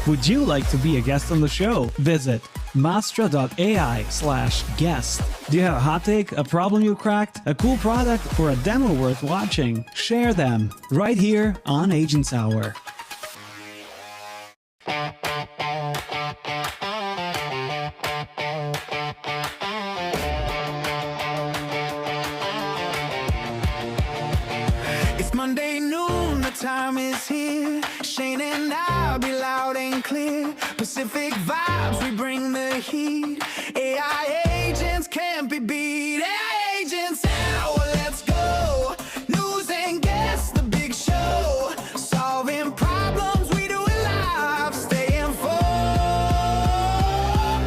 Would you like to be a guest on the show? Visit mastra.ai/guest. Do you have a hot take, a problem you cracked, a cool product, or a demo worth watching? Share them right here on Agents Hour. It's Monday noon, the time is here. Shane and Abhi, loud and clear. Pacific vibes, we bring the heat. AI agents can't be beat. AI agents hour, let's go. News and guests, the big show. Solving problems, we do it live. Stay informed,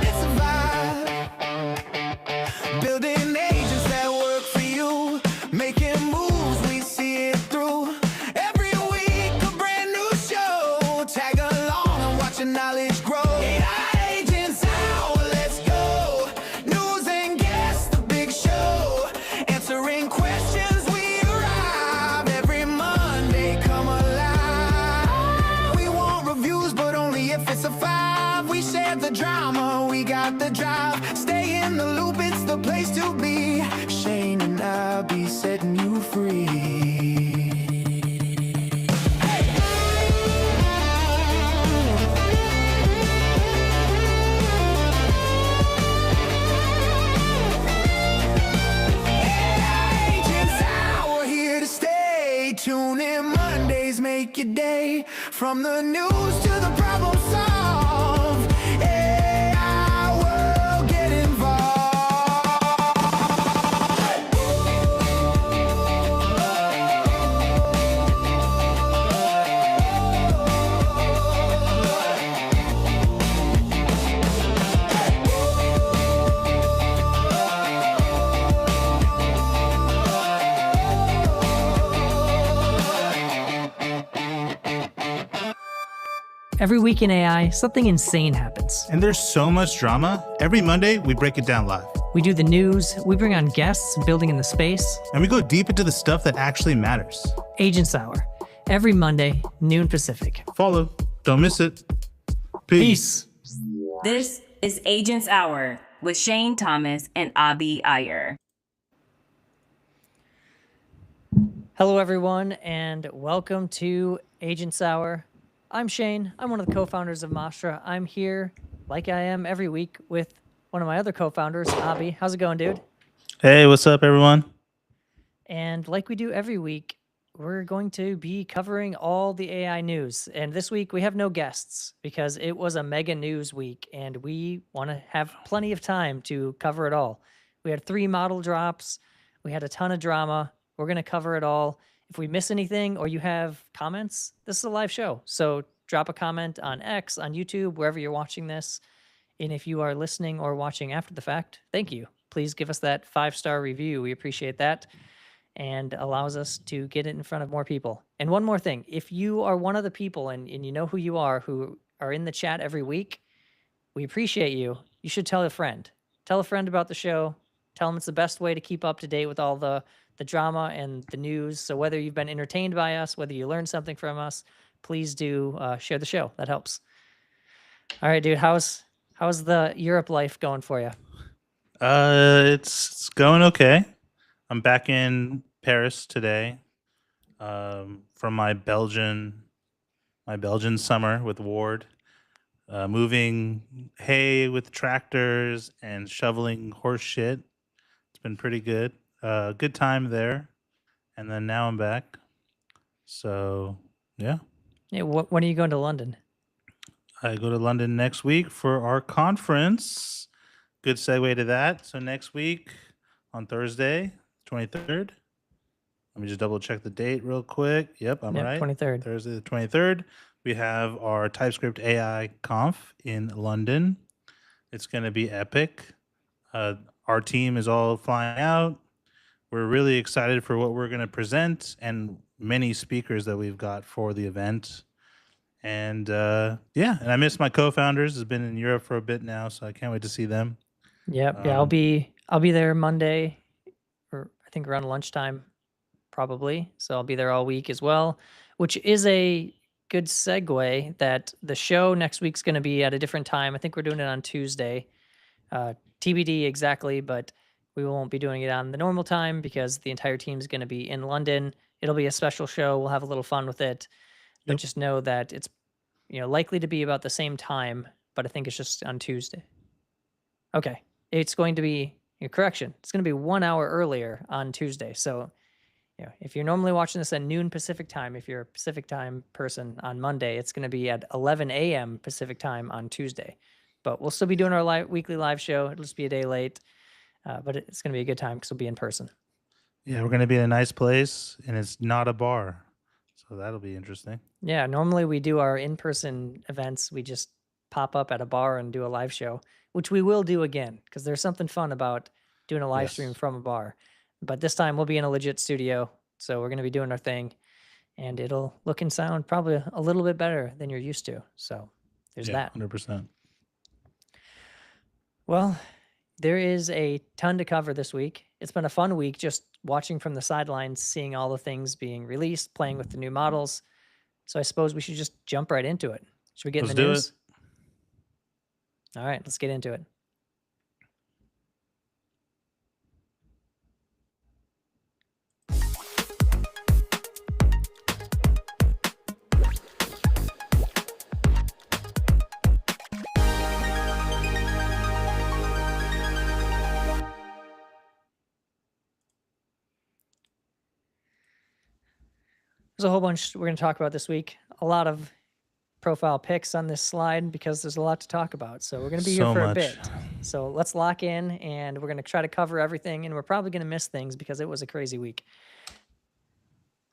it's a vibe. Building agents that work for you. Making moves, we see it through. Every week, a brand new show. Tag along and watch your knowledge grow. AI agents hour, let's go. News and guests, the big show. Answering questions, we arrive. Every Monday, come alive. We want reviews, but only if it's a 5. We share the drama, we got the drive. Stay in the loop, it's the place to be. Shane and Abhi setting you free. Agents Hour, here to stay. Tune in Mondays, make your day. From the news to the problem solved. AI world, get involved. Every week in AI, something insane happens. And there's so much drama. Every Monday, we break it down live. We do the news, we bring on guests, building in the space. And we go deep into the stuff that actually matters. Agents Hour, every Monday, noon Pacific. Follow. Don't miss it. Peace. This is Agents Hour with Shane Thomas and Abhi Aiyer. Hello, everyone, and welcome to Agents Hour. I'm Shane. I'm one of the co-founders of Mastra. I'm here, like I am every week, with one of my other co-founders, Abhi. How's it going, dude? Hey, what's up, everyone? And like we do every week, we're going to be covering all the AI news. And this week, we have no guests because it was a mega news week, and we want to have plenty of time to cover it all. We had 3 model drops. We had a ton of drama. We're going to cover it all. If we miss anything or you have comments, this is a live show. So drop a comment on X, on YouTube, wherever you're watching this. And if you are listening or watching after the fact, thank you. Please give us that 5-star review. We appreciate that and allows us to get it in front of more people. And one more thing, if you are one of the people and you know who you are, who are in the chat every week, we appreciate you. You should tell a friend. Tell a friend about the show. Tell them it's the best way to keep up to date with all the drama and the news. So whether you've been entertained by us, whether you learned something from us, please do share the show. That helps. All right, dude. How's the Europe life going for you? It's going okay. I'm back in Paris today from my Belgian summer with Ward, moving hay with tractors and shoveling horse shit. It's been pretty good. Good time there, and then now I'm back. So yeah, When are you going to London? I go to London next week for our conference. Good segue to that. So next week on Thursday, 23rd. Let me just double check the date real quick. Yep, I'm right. 23rd. Thursday the 23rd. We have our TypeScript AI conf in London. It's going to be epic. Our team is all flying out. We're really excited for what we're going to present and many speakers that we've got for the event. And yeah, and I miss my co-founders. I've been in Europe for a bit now, so I can't wait to see them. Yep. Yeah, I'll be there Monday, or I think around lunchtime, probably. So I'll be there all week as well, which is a good segue that the show next week's going to be at a different time. I think we're doing it on Tuesday. TBD exactly, but we won't be doing it on the normal time because the entire team is going to be in London. It'll be a special show. We'll have a little fun with it. But Yep. just know that it's likely to be about the same time, but I think it's just on Tuesday. Okay. It's going to be correction. It's going to be 1 hour earlier on Tuesday. So if you're normally watching this at noon Pacific time, if you're a Pacific time person on Monday, it's going to be at 11 a.m. Pacific time on Tuesday. But we'll still be doing our weekly live show. It'll just be a day late, but it's going to be a good time because we'll be in person. Yeah, we're going to be in a nice place, and it's not a bar. So that'll be interesting. Yeah, normally we do our in-person events. We just pop up at a bar and do a live show, which we will do again because there's something fun about doing a live stream Yes. from a bar. But this time we'll be in a legit studio, so we're going to be doing our thing, and it'll look and sound probably a little bit better than you're used to. So there's that. 100%. Well, there is a ton to cover this week. It's been a fun week just watching from the sidelines, seeing all the things being released, playing with the new models. So I suppose we should just jump right into it. Should we get Let's in the do news? All right, let's get into it. There's a whole bunch we're going to talk about this week. A lot of profile pics on this slide because there's a lot to talk about. So we're going to be here So for a much. bit. So let's lock in, and we're going to try to cover everything, and we're probably going to miss things because it was a crazy week.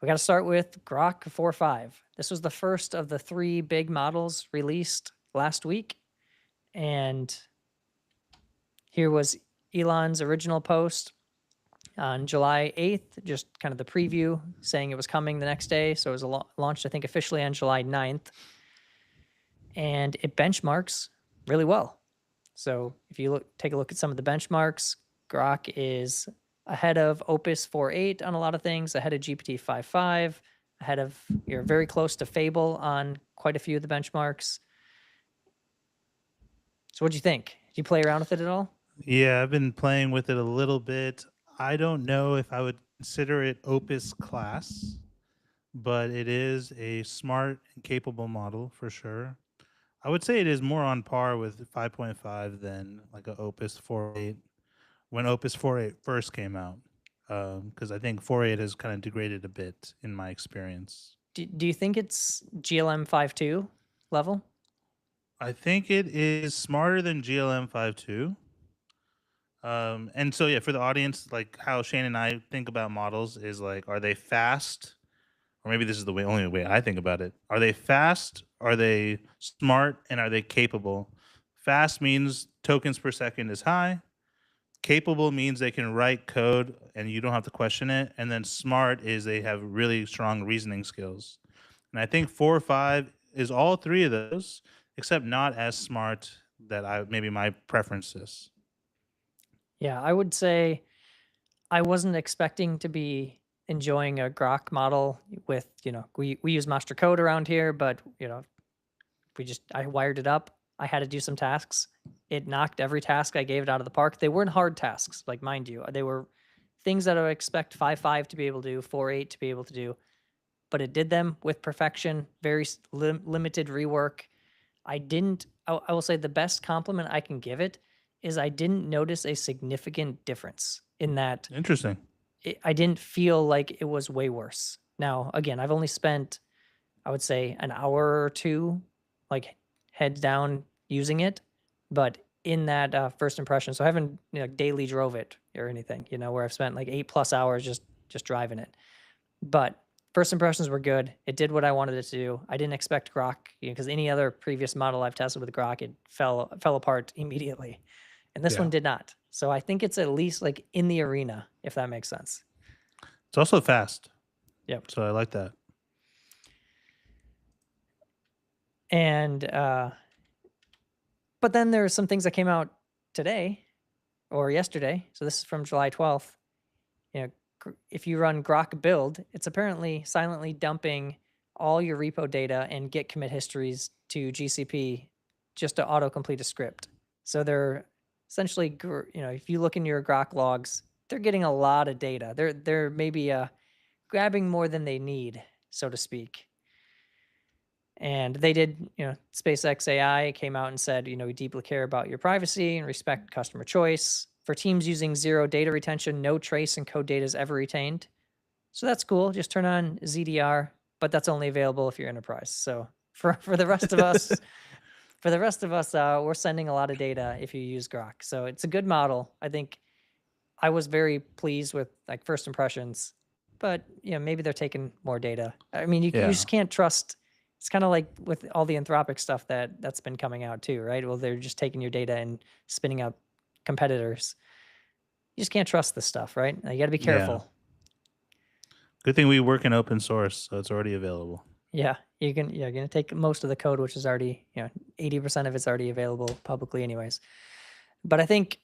We got to start with Grok 4.5. This was the first of the 3 big models released last week. And here was Elon's original post on July 8th, just kind of the preview saying it was coming the next day. So it was launched, I think, officially on July 9th. And it benchmarks really well. So if you take a look at some of the benchmarks, Grok is ahead of Opus 4.8 on a lot of things, ahead of GPT 5.5, ahead of, you're very close to Fable on quite a few of the benchmarks. So what'd you think? Did you play around with it at all? Yeah, I've been playing with it a little bit. I don't know if I would consider it Opus class, but it is a smart and capable model for sure. I would say it is more on par with 5.5 than like a Opus 4.8 when Opus 4.8 first came out, because I think 4.8 has kind of degraded a bit in my experience. Do you think it's GLM 5.2 level? I think it is smarter than GLM 5.2. And so yeah, for the audience, like how Shane and I think about models is like, are they fast? Or maybe this is the only way I think about it. Are they fast? Are they smart? And are they capable? Fast means tokens per second is high. Capable means they can write code and you don't have to question it. And then smart is they have really strong reasoning skills. And I think 4.5 is all 3 of those, except not as smart that maybe my preference is. Yeah, I would say I wasn't expecting to be enjoying a Grok model with, we use Mastra code around here, but, I wired it up. I had to do some tasks. It knocked every task I gave it out of the park. They weren't hard tasks, like mind you. They were things that I would expect 5.5 to be able to do, 4.8 to be able to do, but it did them with perfection, very limited rework. I will say the best compliment I can give it is I didn't notice a significant difference in that. Interesting. I didn't feel like it was way worse. Now, again, I've only spent, I would say, an hour or 2, like heads down using it, but in that first impression, so I haven't daily drove it or anything, where I've spent like 8+ hours just driving it. But first impressions were good. It did what I wanted it to do. I didn't expect Grok, because any other previous model I've tested with Grok, it fell apart immediately. And this one did not. So I think it's at least like in the arena, if that makes sense. It's also fast. Yep. So I like that. And but then there are some things that came out today or yesterday. So this is from July 12th. If you run Grok build, it's apparently silently dumping all your repo data and get commit histories to GCP just to autocomplete a script. So they're essentially, if you look in your Grok logs, they're getting a lot of data. They're maybe grabbing more than they need, so to speak. And they did, SpaceX AI came out and said, we deeply care about your privacy and respect customer choice. For teams using zero data retention, no trace and code data is ever retained. So that's cool. Just turn on ZDR, but that's only available if you're enterprise. So for the rest of us, we're sending a lot of data if you use Grok. So it's a good model. I think I was very pleased with like first impressions, but maybe they're taking more data. I mean, you just can't trust. It's kind of like with all the Anthropic stuff that's been coming out too, right? Well, they're just taking your data and spinning up competitors. You just can't trust this stuff, right? You got to be careful. Good thing we work in open source, so it's already available. Yeah, you're gonna take most of the code, which is already 80% of it's already available publicly, anyways. But I think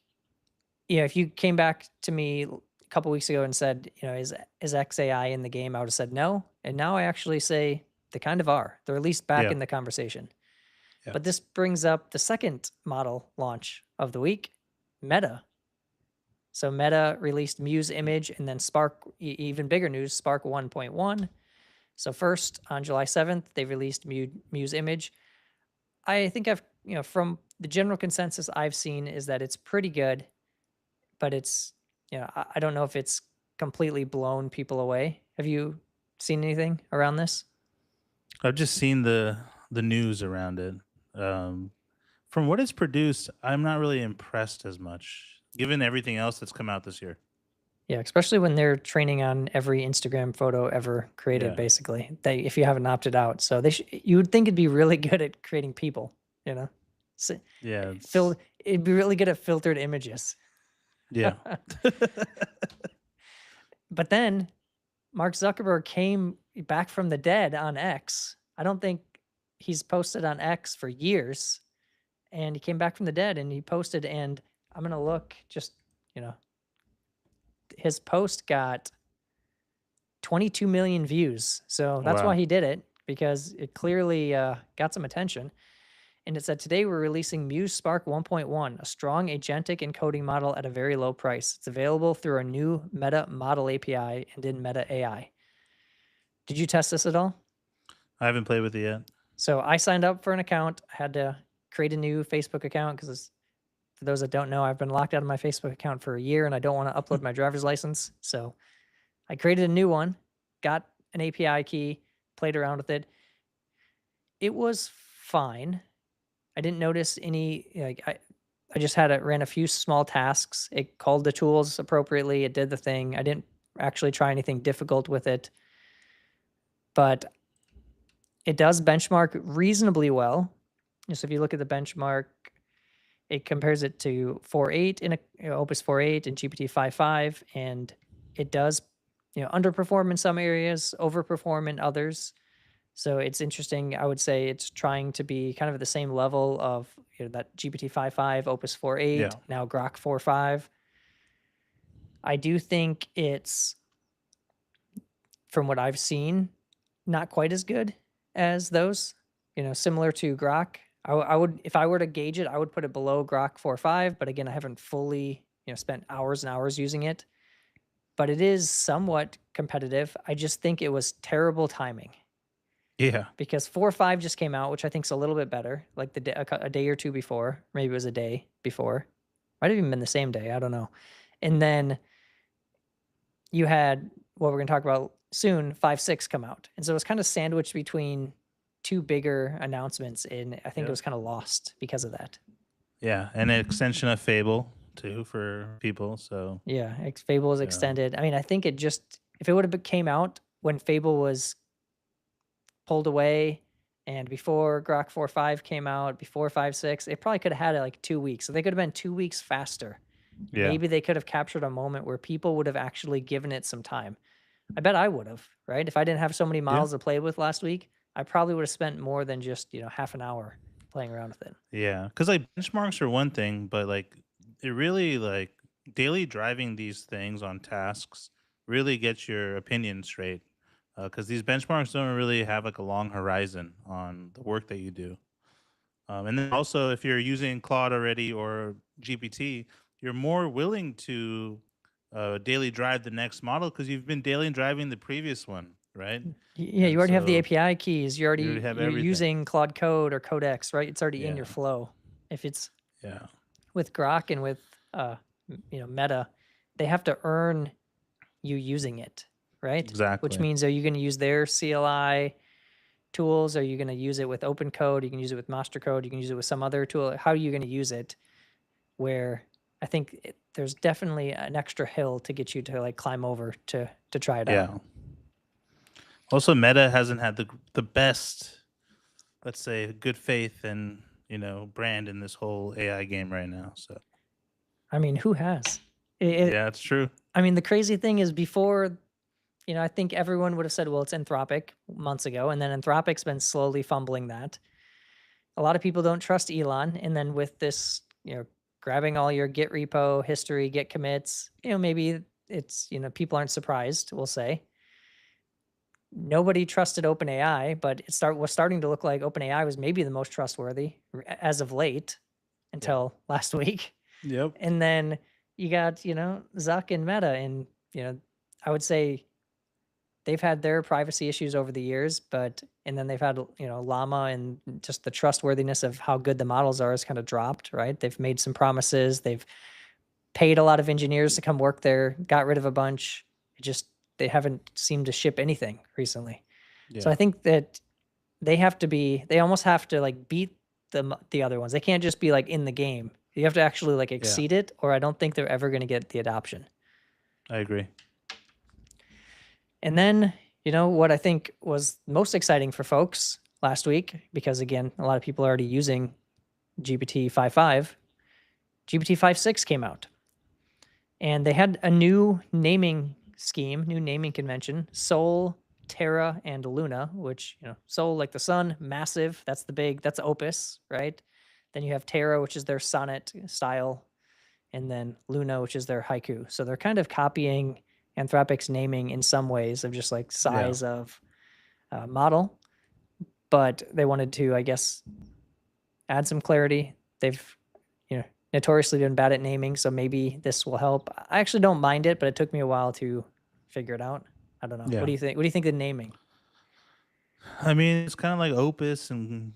if you came back to me a couple weeks ago and said, is XAI in the game, I would have said no. And now I actually say they kind of are. They're at least back in the conversation. Yeah. But this brings up the second model launch of the week, Meta. So Meta released Muse Image and then Spark, even bigger news, Spark 1.1. So first, on July 7th, they released Muse Image. I think from the general consensus I've seen is that it's pretty good, but it's, I don't know if it's completely blown people away. Have you seen anything around this? I've just seen the news around it. From what it's produced, I'm not really impressed as much, given everything else that's come out this year. Yeah, especially when they're training on every Instagram photo ever created, basically. If you haven't opted out, so you would think it'd be really good at creating people, So, it'd be really good at filtered images. Yeah. But then Mark Zuckerberg came back from the dead on X. I don't think he's posted on X for years, and he came back from the dead and he posted, and I'm gonna look just, his post got 22 million views. So that's why he did it, because it clearly got some attention. And it said, today we're releasing Muse Spark 1.1, a strong agentic encoding model at a very low price. It's available through our new Meta Model API and in Meta AI. Did you test this at all? I haven't played with it yet. So I signed up for an account. I had to create a new Facebook account because, for those that don't know, I've been locked out of my Facebook account for a year and I don't want to upload my driver's license. So I created a new one, got an API key, played around with it. It was fine. I didn't notice any, I just ran a few small tasks. It called the tools appropriately. It did the thing. I didn't actually try anything difficult with it, but it does benchmark reasonably well. So if you look at the benchmark, it compares it to 4.8 in Opus 4.8 and GPT 5.5, and it does, underperform in some areas, overperform in others. So it's interesting. I would say it's trying to be kind of at the same level of that GPT 5.5, Opus 4.8, now Grok 4.5. I do think it's, from what I've seen, not quite as good as those. Similar to Grok. I would, if I were to gauge it, I would put it below Grok 4.5. But again, I haven't fully spent hours and hours using it. But it is somewhat competitive. I just think it was terrible timing. Yeah. Because 4.5 just came out, which I think is a little bit better, like a day or two before. Maybe it was a day before. Might have even been the same day. I don't know. And then you had what we're going to talk about soon, 5.6 come out. And so it was kind of sandwiched between two bigger announcements, and I think it was kind of lost because of that. Yeah, and an extension of Fable too for people. So yeah, Fable was extended. I mean, I think it just, if it would have came out when Fable was pulled away and before Grok 4.5 came out, before 5.6, it probably could have had it like 2 weeks. So they could have been 2 weeks faster. Yeah. Maybe they could have captured a moment where people would have actually given it some time. I bet I would have, right? If I didn't have so many models to play with last week, I probably would have spent more than just, half an hour playing around with it. Yeah, because like benchmarks are one thing, but like it really, like daily driving these things on tasks really gets your opinion straight because these benchmarks don't really have like a long horizon on the work that you do. And then also, if you're using Claude already or GPT, you're more willing to daily drive the next model because you've been daily driving the previous one, right? Yeah, you And already have the so API keys. you already have You're everything. using Claude Code or Codex, right? It's already in your Yeah. flow. If it's Yeah. with Grok and with Meta, they have to earn you using it, right? Which Exactly. means, are you going to use their CLI tools? Are you going to use it with open code? You can use it with Mastra code. You can use it with some other tool. How are you going to use it? Where I think there's definitely an extra hill to get you to like climb over to try it Yeah. out. Also, Meta hasn't had the best, let's say, good faith and brand in this whole AI game right now. So I mean, who has? yeah, it's true. I mean, the crazy thing is before, I think everyone would have said, well, it's Anthropic months ago. And then Anthropic's been slowly fumbling that. A lot of people don't trust Elon. And then with this, grabbing all your Git repo history, Git commits, maybe it's, people aren't surprised, we'll say. Nobody trusted OpenAI, but was starting to look like OpenAI was maybe the most trustworthy as of late until last week. Yep. And then you got, Zuck and Meta, and, I would say they've had their privacy issues over the years, and then they've had, Llama, and just the trustworthiness of how good the models are has kind of dropped, right? They've made some promises. They've paid a lot of engineers to come work there, got rid of a bunch. They haven't seemed to ship anything recently. Yeah. So I think that they almost have to like beat the other ones. They can't just be like in the game. You have to actually like exceed it, or I don't think they're ever going to get the adoption. I agree. And then, what I think was most exciting for folks last week, because again, a lot of people are already using GPT 5.5, GPT 5.6 came out. And they had a new naming scheme, new naming convention: Sol, Terra, and Luna, which, Sol, like the sun, massive, that's Opus, right? Then you have Terra, which is their sonnet style, and then Luna, which is their haiku. So they're kind of copying Anthropic's naming in some ways of just like size of model, but they wanted to, I guess, add some clarity. They've, notoriously been bad at naming, so maybe this will help. I actually don't mind it, but it took me a while to figure it out. I don't know. Yeah. What do you think? What do you think of the naming? I mean, it's kind of like Opus and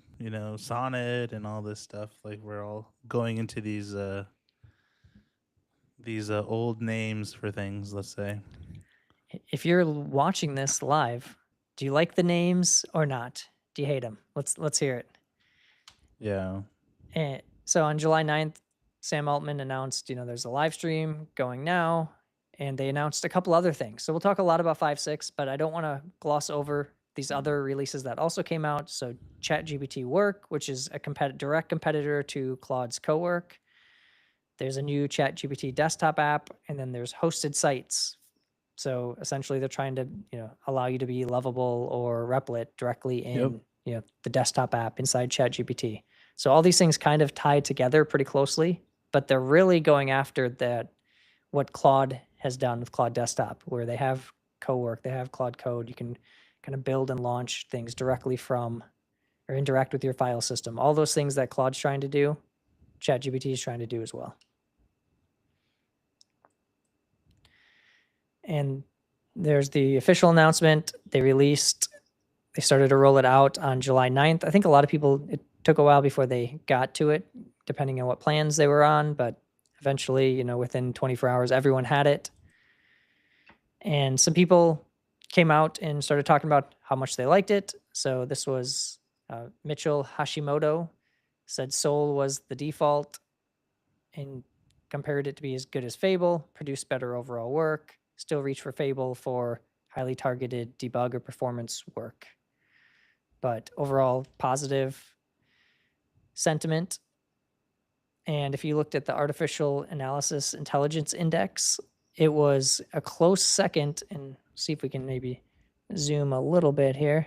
Sonnet and all this stuff. Like we're all going into these old names for things. Let's say. If you're watching this live, do you like the names or not? Do you hate them? Let's hear it. Yeah. And so on July 9th, Sam Altman announced, there's a live stream going now, and they announced a couple other things. So we'll talk a lot about 5.6, but I don't want to gloss over these other releases that also came out. So ChatGPT Work, which is a direct competitor to Claude's Cowork. There's a new ChatGPT desktop app, and then there's hosted sites. So essentially they're trying to, allow you to be Lovable or Replit directly in, the desktop app inside ChatGPT. So all these things kind of tie together pretty closely, but they're really going after what Claude has done with Claude Desktop, where they have Cowork, they have Claude Code. You can kind of build and launch things directly from or interact with your file system. All those things that Claude's trying to do, ChatGPT is trying to do as well. And there's the official announcement. They started to roll it out on July 9th. I think a lot of people, it took a while before they got to it, depending on what plans they were on, but eventually, within 24 hours, everyone had it. And some people came out and started talking about how much they liked it. So this was Mitchell Hashimoto said Sol was the default and compared it to be as good as Fable, produced better overall work, still reach for Fable for highly targeted debug or performance work. But overall, positive sentiment. And if you looked at the Artificial Analysis Intelligence Index, it was a close second. And see if we can maybe zoom a little bit here.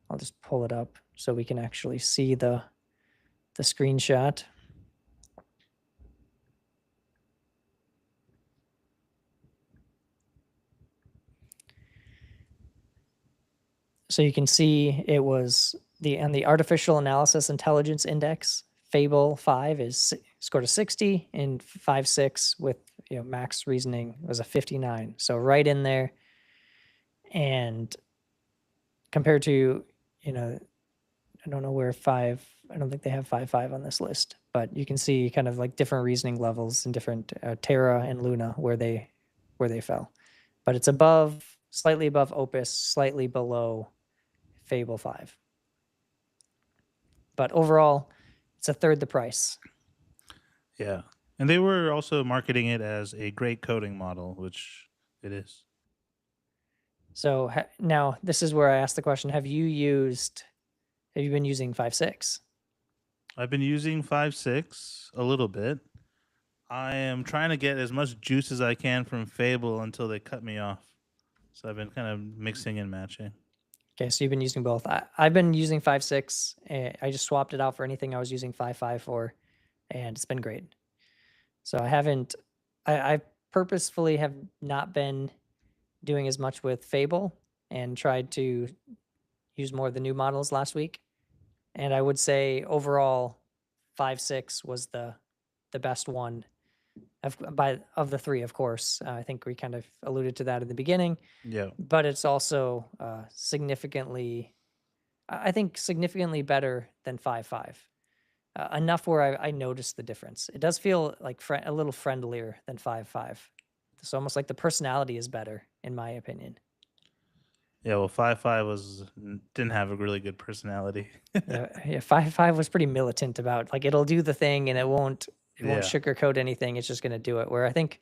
I'll just pull it up so we can actually see the screenshot. So you can see it was on the Artificial Analysis Intelligence Index, Fable 5 scored a 60, and 5.6 with max reasoning was a 59. So right in there. And compared to, I don't know where I don't think they have 5.5 on this list, but you can see kind of like different reasoning levels in different Terra and Luna where they fell. But it's slightly above Opus, slightly below Fable 5. But overall, it's a third the price. Yeah. And they were also marketing it as a great coding model, which it is. So now this is where I ask the question, have you been using 5.6? I've been using 5.6 a little bit. I am trying to get as much juice as I can from Fable until they cut me off. So I've been kind of mixing and matching. Okay, so you've been using both. I've been using 5.6. I just swapped it out for anything I was using 5.5 for, and it's been great. So I purposefully have not been doing as much with Fable and tried to use more of the new models last week. And I would say overall 5.6 was the best one of the three, of course. I think we kind of alluded to that in the beginning. Yeah. But it's also significantly better than 5.5. Enough where I noticed the difference. It does feel like a little friendlier than 5.5. It's almost like the personality is better, in my opinion. Yeah, well, 5.5 didn't have a really good personality. Yeah, 5.5 was pretty militant about like it'll do the thing and it won't sugarcoat anything. It's just going to do it. Where I think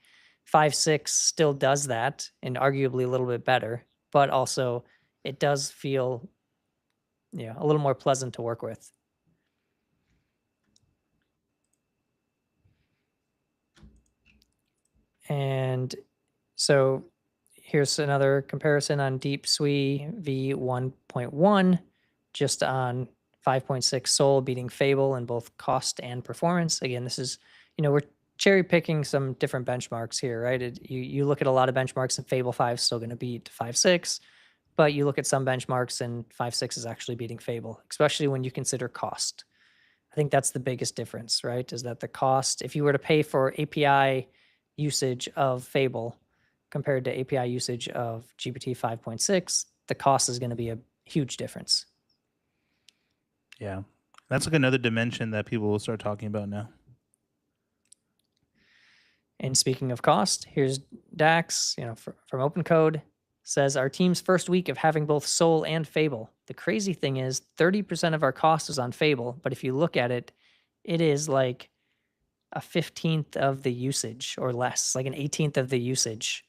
5.6 still does that and arguably a little bit better, but also it does feel a little more pleasant to work with. And so here's another comparison on DeepSui v1.1, just on 5.6 Soul beating Fable in both cost and performance. Again, this is, we're cherry picking some different benchmarks here, right? You look at a lot of benchmarks and Fable 5 is still going to beat 5.6, but you look at some benchmarks and 5.6 is actually beating Fable, especially when you consider cost. I think that's the biggest difference, right? Is that the cost, if you were to pay for API usage of Fable compared to API usage of GPT 5.6, the cost is going to be a huge difference. Yeah. That's like another dimension that people will start talking about now. And speaking of cost, here's Dax, from Open Code, says our team's first week of having both Soul and Fable. The crazy thing is 30% of our cost is on Fable, but if you look at it, it is like a 15th of the usage or less, like an 18th of the usage.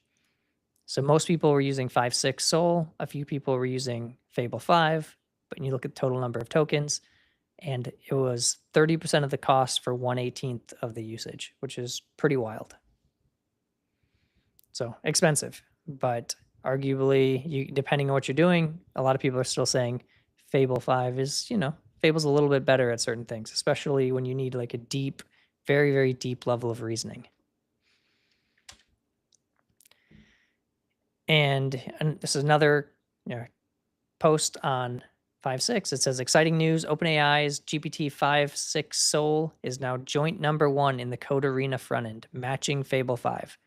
So most people were using 5.6 Soul, a few people were using Fable 5, but when you look at the total number of tokens, and it was 30% of the cost for 1/18th of the usage, which is pretty wild. So expensive, but arguably, depending on what you're doing, a lot of people are still saying Fable 5 is, Fable's a little bit better at certain things, especially when you need like a deep, very, very deep level of reasoning. And this is another post on 5.6. It says, exciting news, OpenAI's GPT 5.6 Soul is now joint #1 in the Code Arena frontend, matching Fable 5.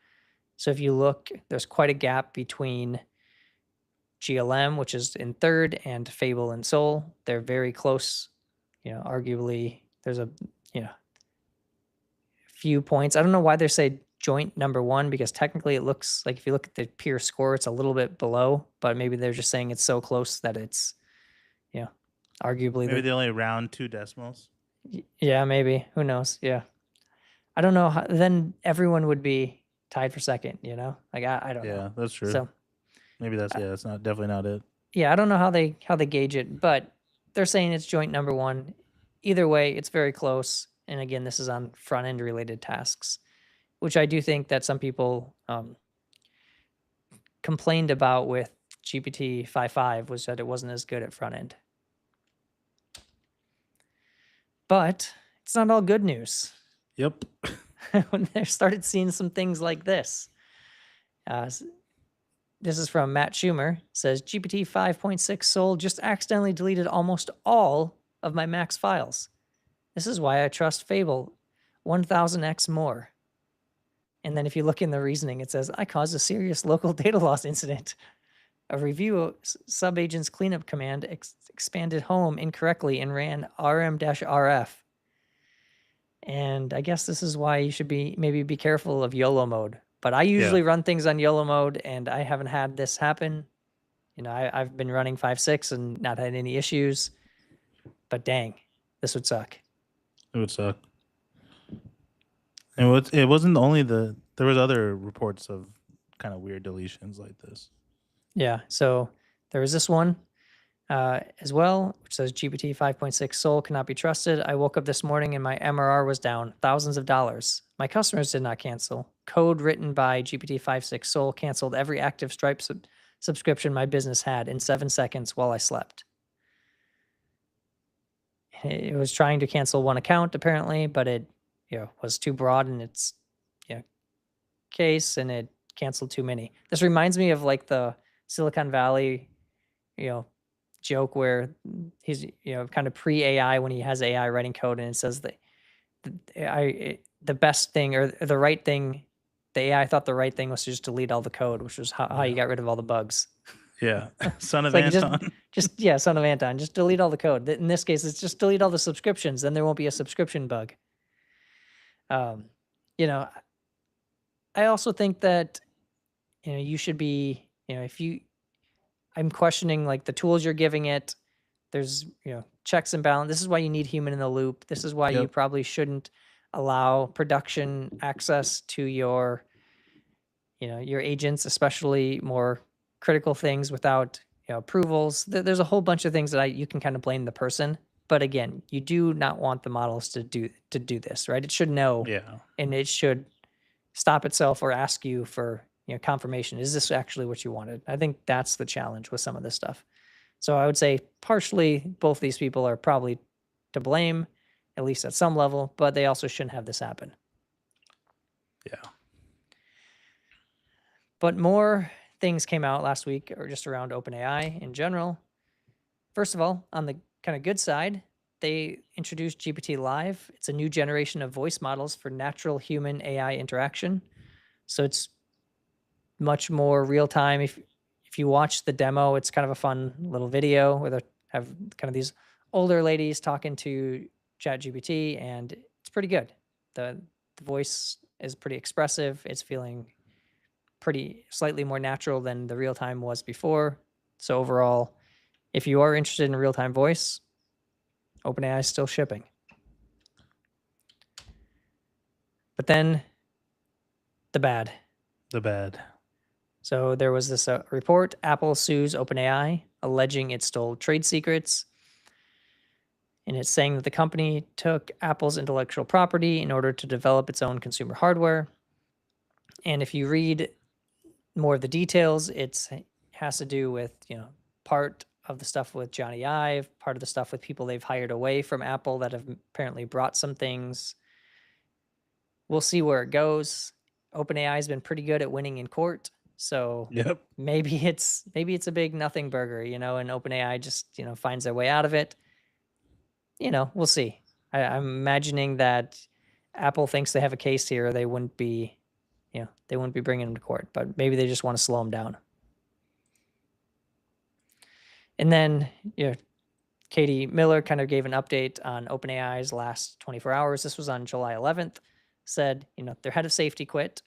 So if you look, there's quite a gap between GLM, which is in third, and Fable and Soul. They're very close. Arguably, there's a few points. I don't know why they say joint #1, because technically it looks like if you look at the peer score, it's a little bit below, but maybe they're just saying it's so close that it's, arguably. Maybe they only round 2 decimals. Yeah, maybe. Who knows? Yeah. I don't know. Then everyone would be tied for second, Like, I don't know. Yeah, that's true. So maybe that's definitely not it. Yeah, I don't know how they gauge it, but they're saying it's joint #1. Either way, it's very close. And again, this is on front end related tasks, which I do think that some people complained about with GPT 5.5 was that it wasn't as good at front end. But it's not all good news. Yep. When they started seeing some things like this. This is from Matt Schumer. It says GPT 5.6 Soul just accidentally deleted almost all of my Mac's files. This is why I trust Fable 1000x more. And then if you look in the reasoning, it says, I caused a serious local data loss incident. A review of subagent's cleanup command expanded home incorrectly and ran rm-rf. And I guess this is why you should maybe be careful of YOLO mode. But I usually run things on YOLO mode, and I haven't had this happen. You know, I've been running 5.6 and not had any issues. But dang, this would suck. It would suck. And it wasn't only there was other reports of kind of weird deletions like this. Yeah, so there was this one as well, which says GPT 5.6 Soul cannot be trusted. I woke up this morning and my MRR was down thousands of dollars. My customers did not cancel. Code written by GPT 5.6 Soul canceled every active Stripe subscription my business had in 7 seconds while I slept. It was trying to cancel one account apparently, but it was too broad in its case, and it canceled too many. This reminds me of like the Silicon Valley, joke where he's kind of pre-AI when he has AI writing code, and it says that the best thing or the right thing, the AI thought the right thing was to just delete all the code, which was how you got rid of all the bugs. Yeah, son of Like Anton. Son of Anton. Just delete all the code. In this case, it's just delete all the subscriptions. Then there won't be a subscription bug. I also think that you should be I'm questioning like the tools you're giving it. There's checks and balance. This is why you need human in the loop. This is why you probably shouldn't allow production access to your your agents, especially more critical things without approvals. There's a whole bunch of things that you can kind of blame the person. But again, you do not want the models to do this, right? It should know, and it should stop itself or ask you for confirmation. Is this actually what you wanted? I think that's the challenge with some of this stuff. So I would say partially both these people are probably to blame, at least at some level, but they also shouldn't have this happen. Yeah. But more things came out last week, or just around OpenAI in general. First of all, on the kind of good side, they introduced GPT Live. It's a new generation of voice models for natural human AI interaction. So it's much more real time. If you watch the demo, it's kind of a fun little video where they have kind of these older ladies talking to ChatGPT, and it's pretty good. The voice is pretty expressive. It's feeling slightly more natural than the real time was before. So overall, if you are interested in real-time voice, OpenAI is still shipping. But then the bad. So there was this report, Apple sues OpenAI, alleging it stole trade secrets. And it's saying that the company took Apple's intellectual property in order to develop its own consumer hardware. And if you read more of the details, it has to do with, part of the stuff with Johnny Ive, part of the stuff with people they've hired away from Apple that have apparently brought some things. We'll see where it goes. OpenAI has been pretty good at winning in court. So maybe it's a big nothing burger, and OpenAI just, finds their way out of it. We'll see. I'm imagining that Apple thinks they have a case here. They wouldn't be bringing them to court, but maybe they just want to slow them down. And then, Katie Miller kind of gave an update on OpenAI's last 24 hours. This was on July 11th. Said, their head of safety quit.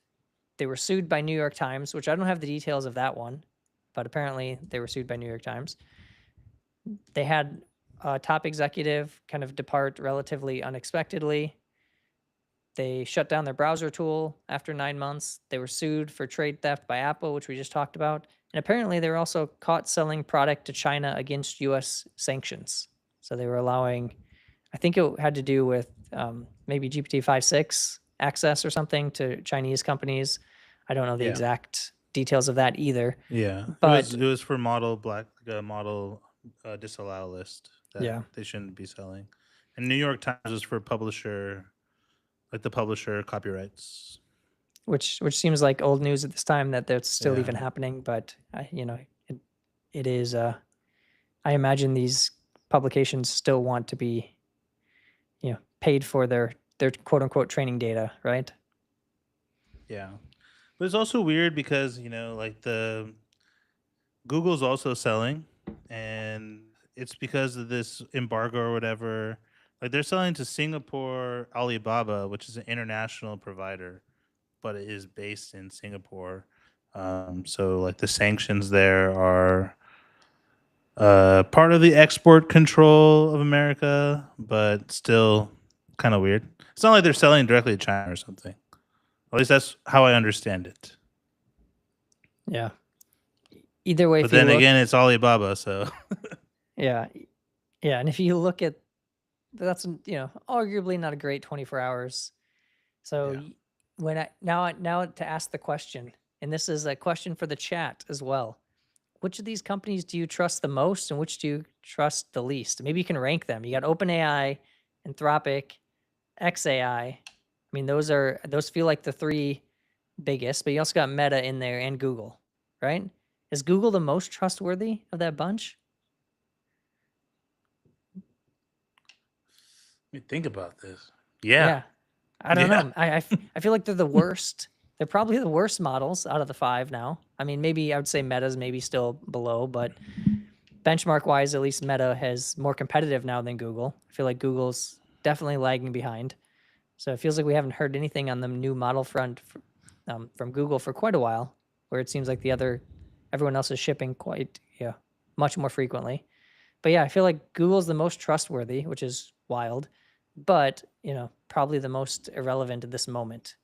They were sued by New York Times, which I don't have the details of that one, but apparently they were sued by New York Times. They had a top executive kind of depart relatively unexpectedly. They shut down their browser tool after 9 months. They were sued for trade theft by Apple, which we just talked about. And apparently they were also caught selling product to China against U.S. sanctions. So they were allowing, I think it had to do with maybe GPT 5.6 access or something to Chinese companies. I don't know the exact details of that either. Yeah, but it was for model disallow list that they shouldn't be selling. And New York Times was for publisher, like the publisher copyrights. which seems like old news at this time that that's still even Yeah. happening. But it is. I imagine these publications still want to be, paid for their quote unquote training data, right? Yeah. But it's also weird because, like the Google's also selling, and it's because of this embargo or whatever. Like they're selling to Singapore Alibaba, which is an international provider, but it is based in Singapore. So like the sanctions there are part of the export control of America, but still kind of weird. It's not like they're selling directly to China or something. At least that's how I understand it. Yeah. Either way, But if you then look, again, it's Alibaba, so yeah, yeah, and if you look at that's arguably not a great 24 hours. So Yeah. when I now to ask the question, and this is a question for the chat as well. Which of these companies do you trust the most, and which do you trust the least? Maybe you can rank them. You got OpenAI, Anthropic, XAI. I mean, those feel like the three biggest, but you also got Meta in there and Google, right? Is Google the most trustworthy of that bunch? Let me think about this. Yeah. I don't Yeah. know. I feel like they're the worst. They're probably the worst models out of the five now. I mean, maybe I would say Meta's maybe still below, but benchmark wise, at least Meta has more competitive now than Google. I feel like Google's definitely lagging behind. So it feels like we haven't heard anything on the new model front from Google for quite a while, where it seems like everyone else is shipping quite much more frequently. But yeah, I feel like Google's the most trustworthy, which is wild, but probably the most irrelevant at this moment,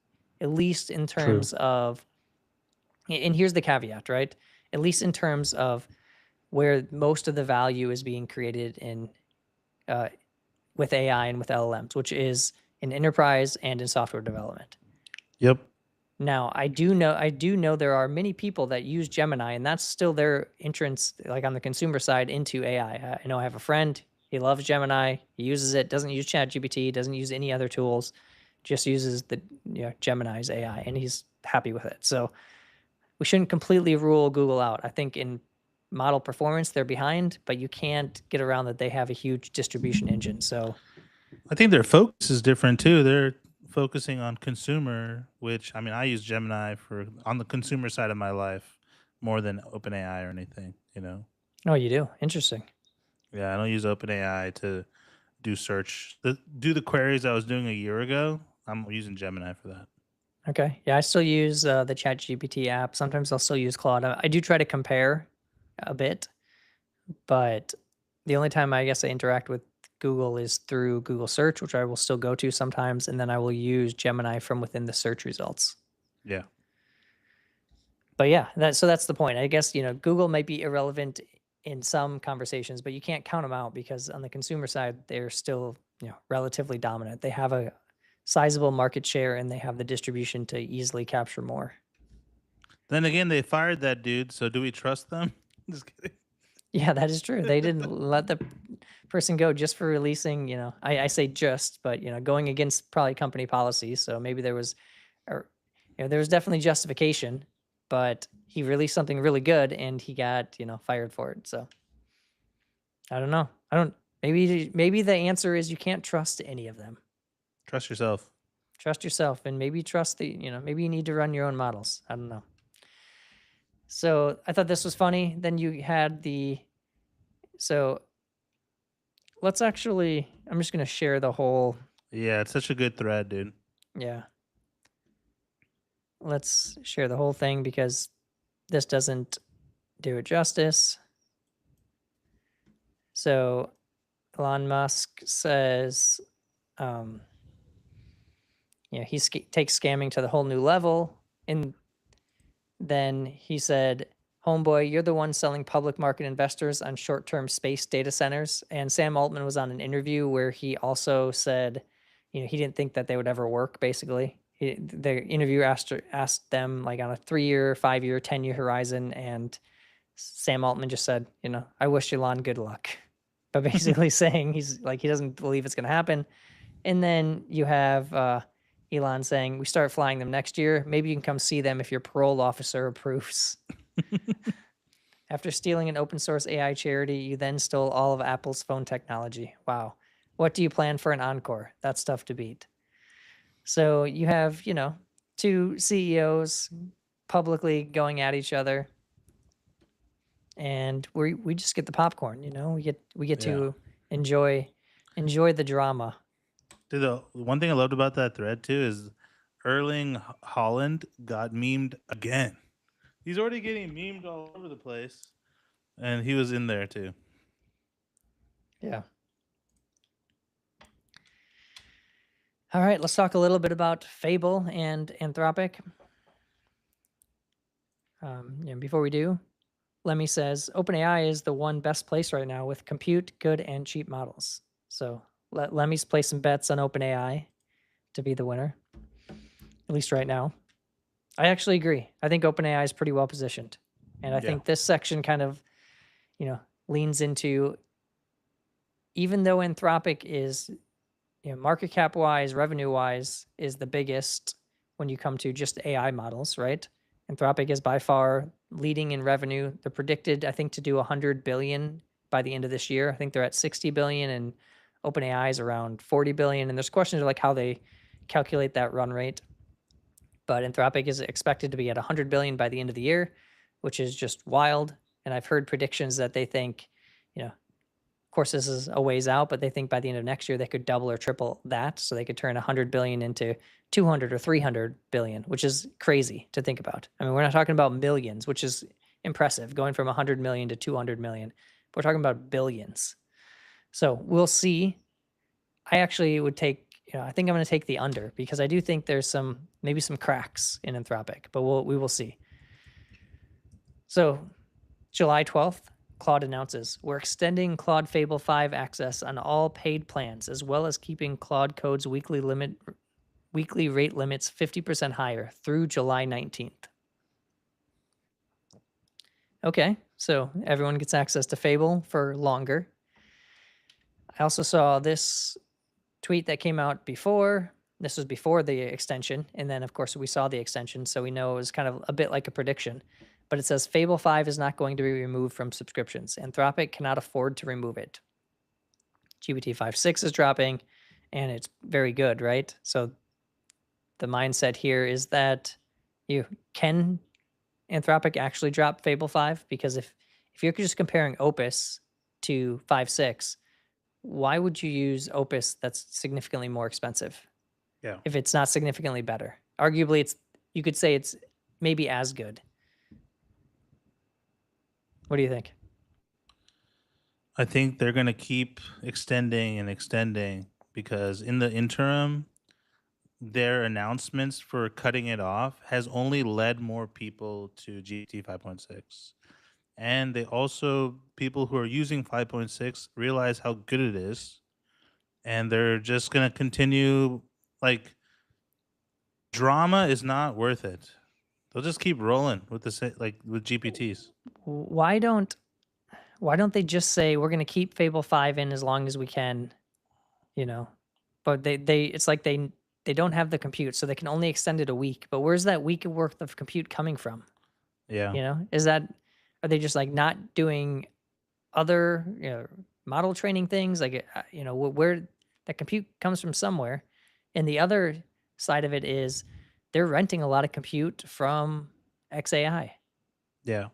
at least in terms of. And here's the caveat, right? At least in terms of where most of the value is being created in with AI and with LLMs, which is in enterprise and in software development. Yep. Now, I do know there are many people that use Gemini, and that's still their entrance, like on the consumer side, into AI. I know I have a friend, he loves Gemini, he uses it, doesn't use ChatGPT, doesn't use any other tools, just uses the Gemini's AI, and he's happy with it. So we shouldn't completely rule Google out. I think in model performance, they're behind, but you can't get around that they have a huge distribution engine. So I think their focus is different too. They're focusing on consumer, which I mean, I use Gemini for on the consumer side of my life more than OpenAI or anything. oh, you do? Interesting. Yeah, I don't use OpenAI to do do the queries I was doing a year ago. I'm using Gemini for that. Okay. Yeah, I still use the ChatGPT app. Sometimes I'll still use Claude. I do try to compare a bit, but the only time I guess I interact with Google is through Google Search, which I will still go to sometimes, and then I will use Gemini from within the search results. Yeah. But yeah, that's the point. I guess, Google might be irrelevant in some conversations, but you can't count them out because on the consumer side, they're still, relatively dominant. They have a sizable market share and they have the distribution to easily capture more. Then again, they fired that dude. So do we trust them? Just kidding. Yeah, that is true. They didn't let the person go just for releasing, I say just, but, going against probably company policy. So maybe there was definitely justification, but he released something really good and he got, fired for it. So I don't know. Maybe the answer is you can't trust any of them. Trust yourself. Trust yourself, and maybe trust maybe you need to run your own models. I don't know. So I thought this was funny. Then you had so let's I'm just going to share the whole. Yeah, it's such a good thread, dude. Yeah. Let's share the whole thing because this doesn't do it justice. So Elon Musk says, he takes scamming to the whole new level. And then he said, homeboy, you're the one selling public market investors on short-term space data centers. And Sam Altman was on an interview where he also said, he didn't think that they would ever work, basically. The interviewer asked them like on a 3-year, 5-year, 10-year horizon. And Sam Altman just said, I wish Elon good luck. But basically saying he doesn't believe it's going to happen. And then you have Elon saying, we start flying them next year. Maybe you can come see them if your parole officer approves. After stealing an open source AI charity, you then stole all of Apple's phone technology. Wow. What do you plan for an encore? That's tough to beat. So you have, two CEOs publicly going at each other, and we just get the popcorn. We get to enjoy the drama. Dude, the one thing I loved about that thread too is Erling Holland got memed again. He's already getting memed all over the place, and he was in there too. Yeah. All right, let's talk a little bit about Fable and Anthropic. Before we do, Lemmy says OpenAI is the one best place right now with compute, good, and cheap models. So let Lemmy's place some bets on OpenAI to be the winner, at least right now. I actually agree. I think OpenAI is pretty well positioned. And I think this section kind of, leans into, even though Anthropic is, market cap wise, revenue wise, is the biggest when you come to just AI models, right? Anthropic is by far leading in revenue. They're predicted, I think, to do 100 billion by the end of this year. I think they're at 60 billion, and OpenAI is around 40 billion. And there's questions like how they calculate that run rate. But Anthropic is expected to be at 100 billion by the end of the year, which is just wild. And I've heard predictions that they think, of course, this is a ways out, but they think by the end of next year, they could double or triple that. So they could turn 100 billion into 200 or 300 billion, which is crazy to think about. I mean, we're not talking about millions, which is impressive, going from 100 million to 200 million. We're talking about billions. So we'll see. I actually would take, I think I'm going to take the under, because I do think there's maybe some cracks in Anthropic, but we will see. So July 12th, Claude announces, we're extending Claude Fable 5 access on all paid plans, as well as keeping Claude Code's weekly rate limits 50% higher through July 19th. Okay, so everyone gets access to Fable for longer. I also saw this tweet that came out before. This was before the extension, and then, of course, we saw the extension, so we know it was kind of a bit like a prediction. But it says Fable 5 is not going to be removed from subscriptions. Anthropic cannot afford to remove it. GPT 5.6 is dropping, and it's very good, right? So the mindset here is that can Anthropic actually drop Fable 5? Because if you're just comparing Opus to 5.6, why would you use Opus that's significantly more expensive? Yeah. If it's not significantly better. Arguably, you could say it's maybe as good. What do you think? I think they're going to keep extending and extending, because in the interim, their announcements for cutting it off has only led more people to GPT 5.6. And they also, people who are using 5.6 realize how good it is. And they're just going to continue, drama is not worth it. They'll just keep rolling with with GPTs. Why don't they just say we're going to keep Fable 5 in as long as we can, But it's like they don't have the compute, so they can only extend it a week. But where's that week worth of compute coming from? Yeah. Are they just not doing other model training things? Where that compute comes from somewhere. And the other side of it is they're renting a lot of compute from XAI. Yeah.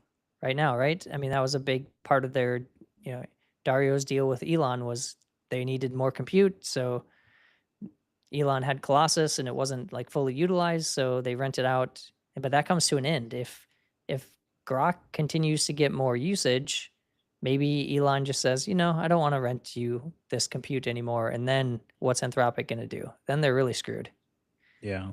Right now, right? I mean, that was a big part of their, Dario's deal with Elon was they needed more compute. So Elon had Colossus and it wasn't fully utilized. So they rented out, but that comes to an end. If Grok continues to get more usage, maybe Elon just says, I don't want to rent you this compute anymore. And then what's Anthropic going to do? Then they're really screwed. Yeah.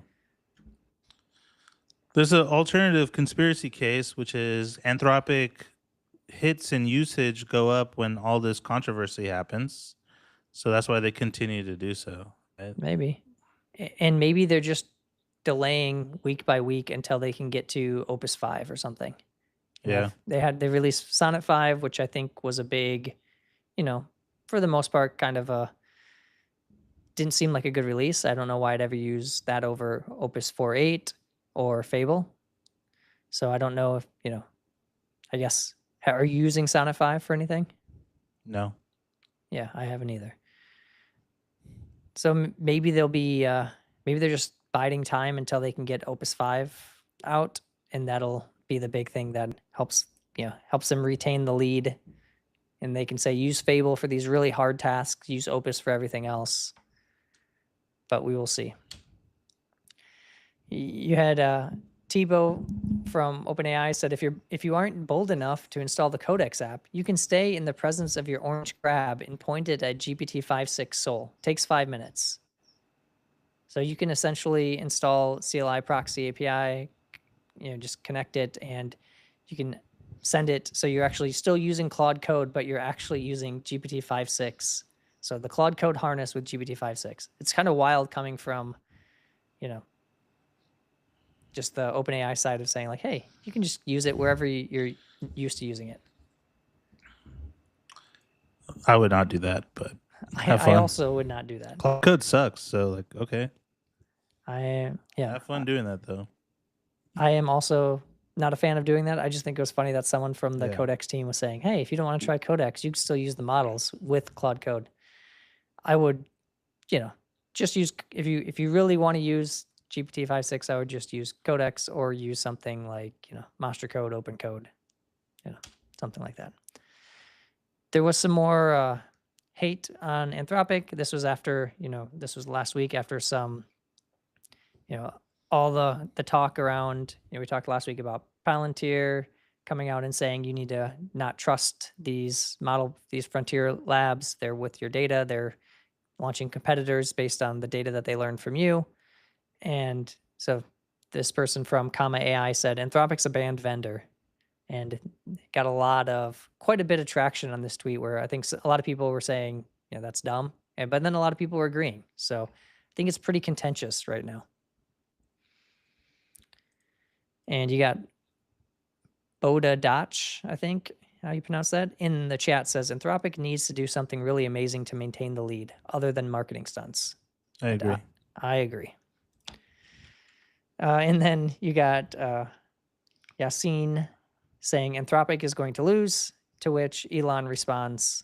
There's an alternative conspiracy case, which is Anthropic hits and usage go up when all this controversy happens. So that's why they continue to do so. Right? Maybe. And maybe they're just delaying week by week until they can get to Opus 5 or something. Yeah. They released Sonnet 5, which I think was a big, for the most part, kind of a didn't seem like a good release. I don't know why I'd ever use that over Opus 4.8 or Fable. So I don't know if, I guess, are you using Sonify for anything? No. Yeah, I haven't either. So maybe they'll be, maybe they're just biding time until they can get Opus 5 out, and that'll be the big thing that helps them retain the lead, and they can say use Fable for these really hard tasks, use Opus for everything else. But we will see. You had Tebow from OpenAI said if you aren't bold enough to install the Codex app, you can stay in the presence of your orange crab and point it at GPT 5.6 Sol. Takes 5 minutes. So you can essentially install CLI proxy API, just connect it, and you can send it. So you're actually still using Claude Code, but you're actually using GPT 5.6. So the Claude Code harness with GPT 5.6. It's kind of wild coming from, just the OpenAI side of saying like, hey, you can just use it wherever you're used to using it. I would not do that, but have fun. I also would not do that. Claude Code sucks, so like, okay. Yeah. Have fun doing that though. I am also not a fan of doing that. I just think it was funny that someone from the Codex team was saying, hey, if you don't want to try Codex, you can still use the models with Claude Code. I would, just use, if you really want to use GPT 5.6, I would just use Codex or use something like, Mastra Code, Open Code, something like that. There was some more hate on Anthropic. This was after, this was last week after some, all the talk around, we talked last week about Palantir coming out and saying you need to not trust these frontier labs. They're with your data. They're launching competitors based on the data that they learned from you. And so this person from Comma AI said, Anthropic's a banned vendor, and got quite a bit of traction on this tweet where I think a lot of people were saying, that's dumb. But then a lot of people were agreeing. So I think it's pretty contentious right now. And you got Boda Dach, I think how you pronounce that, in the chat says Anthropic needs to do something really amazing to maintain the lead other than marketing stunts. I agree. I agree. And then you got Yassine saying Anthropic is going to lose, to which Elon responds,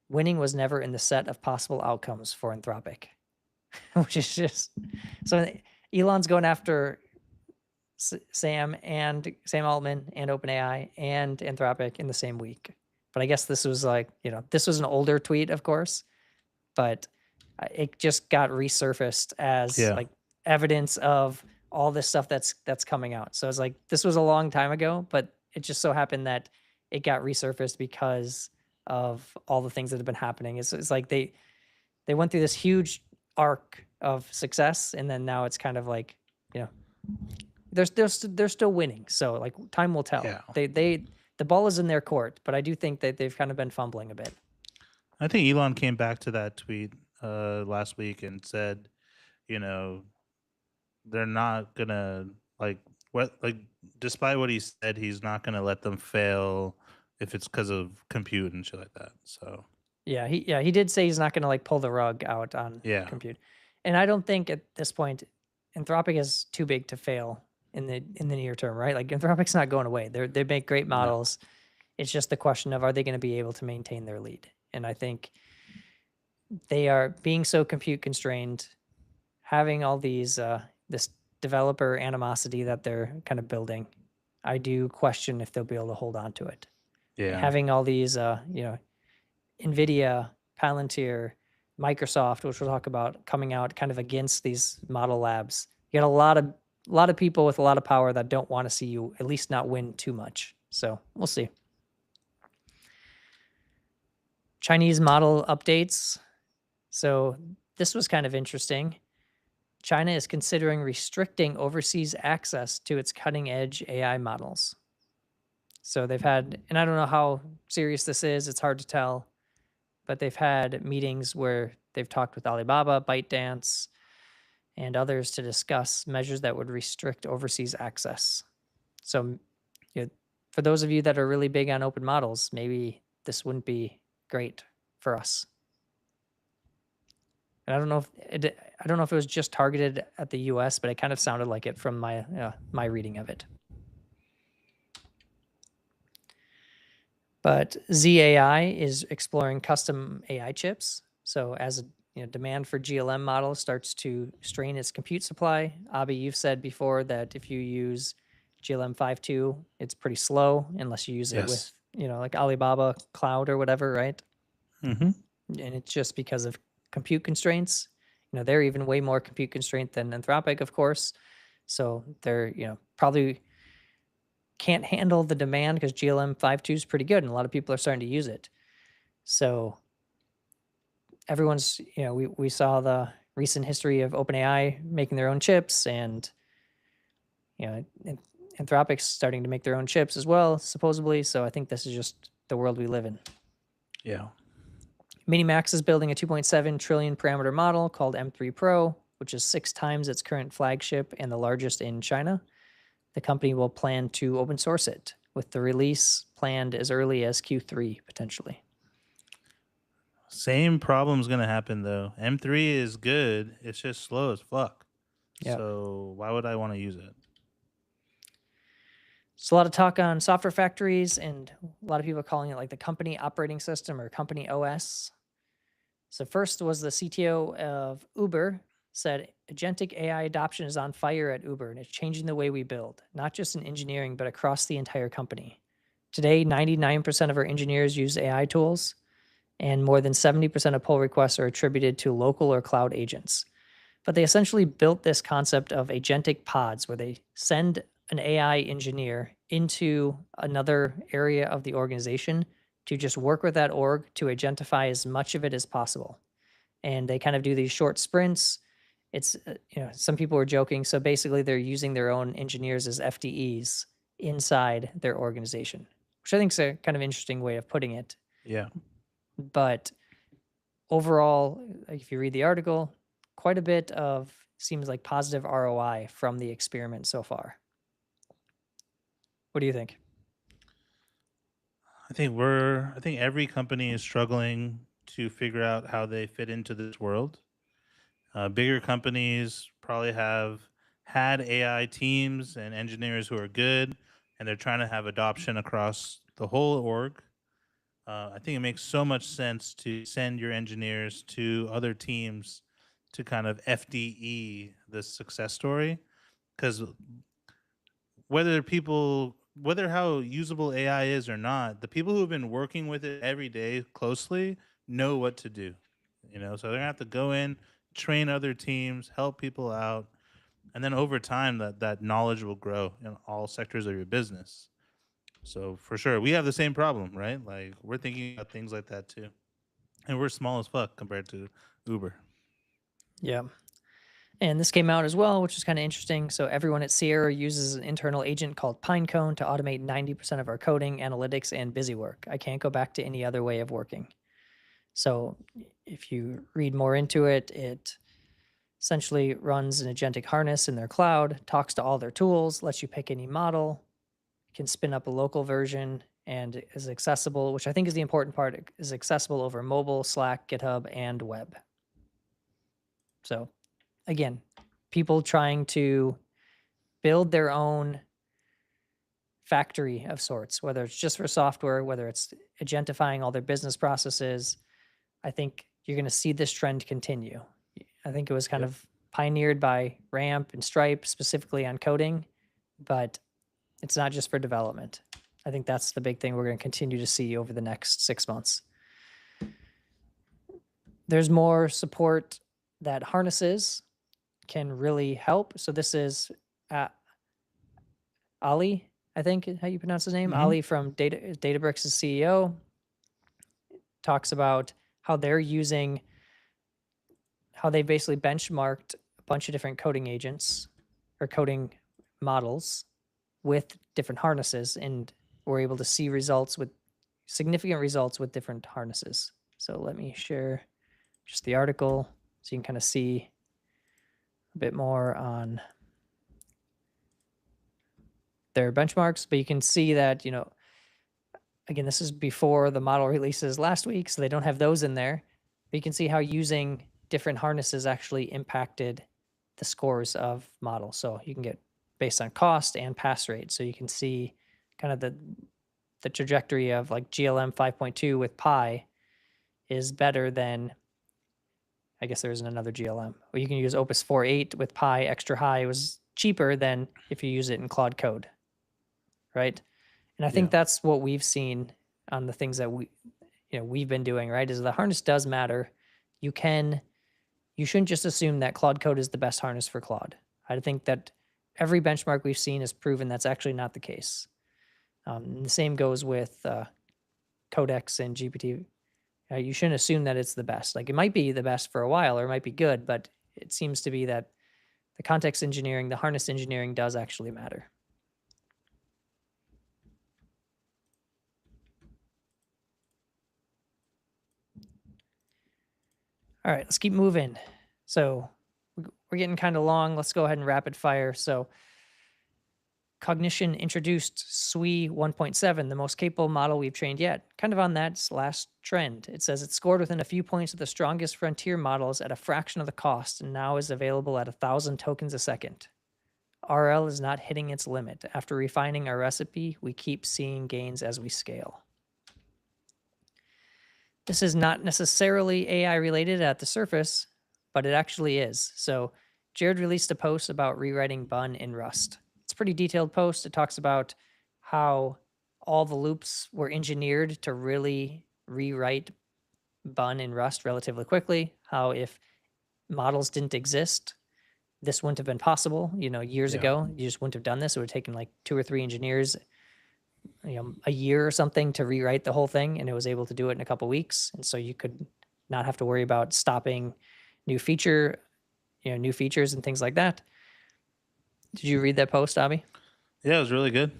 winning was never in the set of possible outcomes for Anthropic. Which is just, so Elon's going after Sam Altman and OpenAI and Anthropic in the same week. But I guess this was like, this was an older tweet, of course, but it just got resurfaced as like evidence of all this stuff that's coming out. So it's like, this was a long time ago, but it just so happened that it got resurfaced because of all the things that have been happening. It's like they went through this huge arc of success, and then now it's kind of like, they're still winning. So like time will tell. Yeah. The ball is in their court, but I do think that they've kind of been fumbling a bit. I think Elon came back to that tweet last week and said, they're not gonna despite what he said, he's not gonna let them fail if it's because of compute and shit like that. So he did say he's not gonna like pull the rug out on compute. And I don't think at this point Anthropic is too big to fail in the near term, right? Like Anthropic's not going away. They make great models. No. It's just the question of, are they going to be able to maintain their lead? And I think they are being so compute constrained, having all these this developer animosity that they're kind of building. I do question if they'll be able to hold on to it. Yeah. Having all these NVIDIA, Palantir, Microsoft, which we'll talk about, coming out kind of against these model labs. You got a lot of people with a lot of power that don't want to see you at least not win too much. So we'll see. Chinese model updates. So this was kind of interesting. China is considering restricting overseas access to its cutting edge AI models. So they've had, and I don't know how serious this is, it's hard to tell, but they've had meetings where they've talked with Alibaba, ByteDance, and others to discuss measures that would restrict overseas access. So for those of you that are really big on open models, maybe this wouldn't be great for us. And I don't know if it was just targeted at the U.S., but it kind of sounded like it from my reading of it. But ZAI is exploring custom AI chips. So as demand for GLM models starts to strain its compute supply, Abhi, you've said before that if you use GLM 5.2, it's pretty slow unless you use it with like Alibaba Cloud or whatever, right? Mm-hmm. And it's just because of compute constraints. They're even way more compute constraint than Anthropic, of course. So they're probably can't handle the demand because GLM 5.2 is pretty good and a lot of people are starting to use it. So everyone's, we saw the recent history of OpenAI making their own chips, and Anthropic's starting to make their own chips as well, supposedly. So I think this is just the world we live in. Yeah. Minimax is building a 2.7 trillion parameter model called M3 Pro, which is 6 times its current flagship and the largest in China. The company will plan to open source it, with the release planned as early as Q3, potentially. Same problem's going to happen, though. M3 is good. It's just slow as fuck. Yep. So why would I want to use it? It's a lot of talk on software factories, and a lot of people are calling it like the company operating system or company OS. So first was the CTO of Uber said agentic AI adoption is on fire at Uber, and it's changing the way we build, not just in engineering, but across the entire company. Today, 99% of our engineers use AI tools, and more than 70% of pull requests are attributed to local or cloud agents. But they essentially built this concept of agentic pods where they send an AI engineer into another area of the organization to just work with that org to agentify as much of it as possible. And they kind of do these short sprints. It's, some people were joking. So basically they're using their own engineers as FTEs inside their organization, which I think is a kind of interesting way of putting it. Yeah. But overall, like if you read the article, quite a bit of seems like positive ROI from the experiment so far. What do you think? I think every company is struggling to figure out how they fit into this world. Bigger companies probably have had AI teams and engineers who are good, and they're trying to have adoption across the whole org. I think it makes so much sense to send your engineers to other teams to kind of FDE the success story, because whether how usable AI is or not, the people who have been working with it every day closely know what to do. So they're gonna have to go in, train other teams, help people out, and then over time that knowledge will grow in all sectors of your business. So for sure, we have the same problem, right? Like we're thinking about things like that too, and we're small as fuck compared to Uber. Yeah. And this came out as well, which is kind of interesting. So everyone at Sierra uses an internal agent called Pinecone to automate 90% of our coding, analytics, and busy work. I can't go back to any other way of working. So if you read more into it, it essentially runs an agentic harness in their cloud, talks to all their tools, lets you pick any model, can spin up a local version, and is accessible, which I think is the important part, is accessible over mobile, Slack, GitHub, and web. So again, people trying to build their own factory of sorts, whether it's just for software, whether it's agentifying all their business processes. I think you're going to see this trend continue. I think it was kind of pioneered by Ramp and Stripe, specifically on coding, but it's not just for development. I think that's the big thing we're going to continue to see over the next 6 months. There's more support that harnesses can really help. So this is Ali, I think how you pronounce his name. Mm-hmm. Ali from Databricks' CEO talks about how they basically benchmarked a bunch of different coding agents or coding models with different harnesses, and we're able to see significant results with different harnesses. So let me share just the article so you can kind of see a bit more on their benchmarks, but you can see that, again, this is before the model releases last week, so they don't have those in there. But you can see how using different harnesses actually impacted the scores of models. So you can get based on cost and pass rate. So you can see kind of the trajectory of like GLM 5.2 with Pi is better than, I guess there isn't another GLM. Or you can use Opus 4.8 with Pi extra high. It was cheaper than if you use it in Claude Code, right? And I think that's what we've seen on the things that we've been doing, right? Is the harness does matter. You shouldn't just assume that Claude Code is the best harness for Claude. I think that every benchmark we've seen has proven that's actually not the case. And the same goes with Codex and GPT. You shouldn't assume that it's the best. Like it might be the best for a while or it might be good, but it seems to be that the context engineering, the harness engineering does actually matter. All right, let's keep moving. So we're getting kind of long. Let's go ahead and rapid fire. So Cognition introduced SWE 1.7, the most capable model we've trained yet. Kind of on that last trend. It says it scored within a few points of the strongest frontier models at a fraction of the cost and now is available at 1,000 tokens a second. RL is not hitting its limit. After refining our recipe, we keep seeing gains as we scale. This is not necessarily AI related at the surface, but it actually is. So Jared released a post about rewriting Bun in Rust. It's a pretty detailed post. It talks about how all the loops were engineered to really rewrite Bun in Rust relatively quickly. How if models didn't exist, this wouldn't have been possible. Years ago, you just wouldn't have done this. It would have taken like 2 or 3 engineers, a year or something to rewrite the whole thing, and it was able to do it in a couple weeks. And so you could not have to worry about stopping new features and things like that. Did you read that post, Abhi? Yeah, it was really good.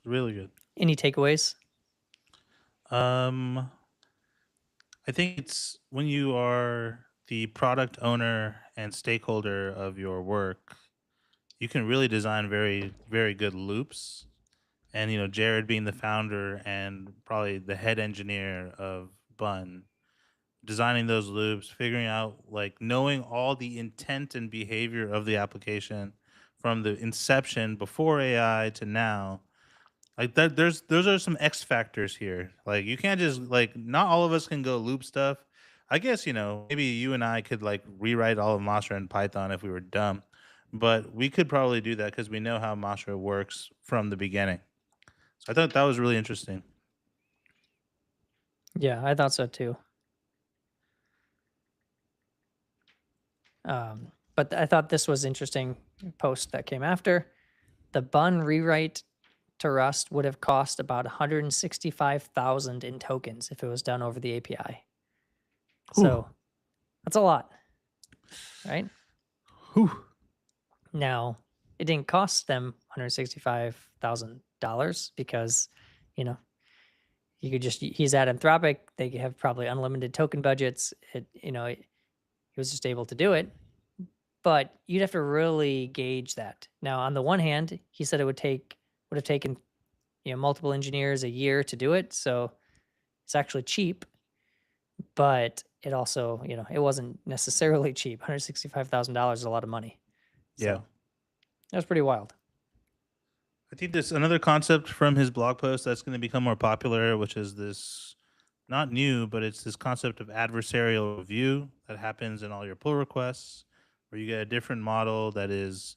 Really good. Any takeaways? I think it's when you are the product owner and stakeholder of your work, you can really design very, very good loops. And Jared being the founder and probably the head engineer of Bun, designing those loops, figuring out like knowing all the intent and behavior of the application from the inception before AI to now. Like that, those are some X factors here. Like you can't just like not all of us can go loop stuff. I guess maybe you and I could like rewrite all of Mastra in Python if we were dumb, but we could probably do that because we know how Mastra works from the beginning. So I thought that was really interesting. Yeah, I thought so too. But I thought this was interesting post that came after. The Bun rewrite to Rust would have cost about 165,000 in tokens if it was done over the API. So that's a lot, right? Now, it didn't cost them $165,000 because, you could just he's at Anthropic. They have probably unlimited token budgets. He was just able to do it. But you'd have to really gauge that. Now, on the one hand, he said it would have taken multiple engineers a year to do it, so it's actually cheap. But it also, it wasn't necessarily cheap. $165,000 is a lot of money. So, Yeah, that was pretty wild. I think there's another concept from his blog post that's going to become more popular, which is this not new, but it's this concept of adversarial review that happens in all your pull requests, where you get a different model that is,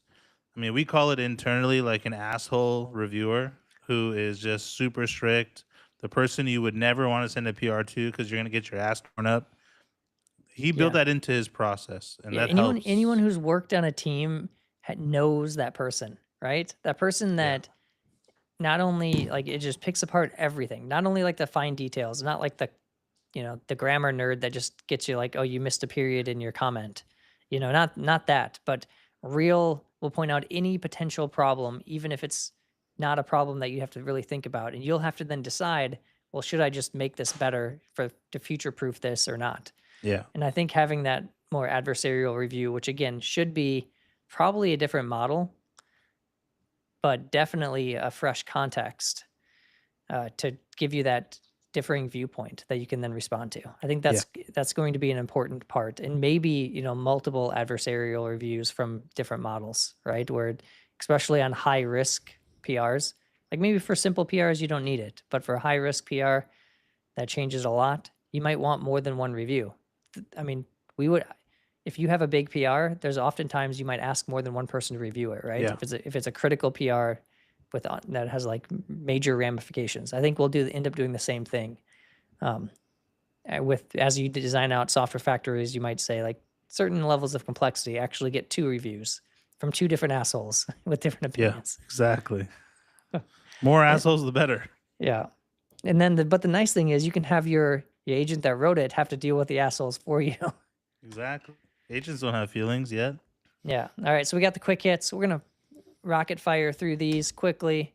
we call it internally like an asshole reviewer who is just super strict, the person you would never want to send a PR to because you're going to get your ass torn up. He built that into his process, and that helps. Anyone who's worked on a team knows that person, right? That person that not only like it just picks apart everything, not only like the fine details, not like the grammar nerd that just gets you like, oh, you missed a period in your comment, not that, but will point out any potential problem, even if it's not a problem that you have to really think about, and you'll have to then decide, well, should I just make this better to future-proof this or not? Yeah. And I think having that more adversarial review, which again should be probably a different model, but definitely a fresh context to give you that differing viewpoint that you can then respond to. I think that's going to be an important part, and maybe multiple adversarial reviews from different models, right? Where especially on high risk PRs, like maybe for simple PRs you don't need it, but for high risk PR that changes a lot, you might want more than one review. I mean, we would, if you have a big PR, there's oftentimes you might ask more than one person to review it, right? Yeah. If it's a critical PR with that has like major ramifications, I think we'll end up doing the same thing. With as you design out software factories, you might say like certain levels of complexity actually get 2 reviews from 2 different assholes with different opinions. Yeah, exactly. More assholes, the better. Yeah. And then but the nice thing is you can have your agent that wrote it have to deal with the assholes for you. Exactly. Agents don't have feelings yet. Yeah. All right. So we got the quick hits. We're going to rocket fire through these quickly.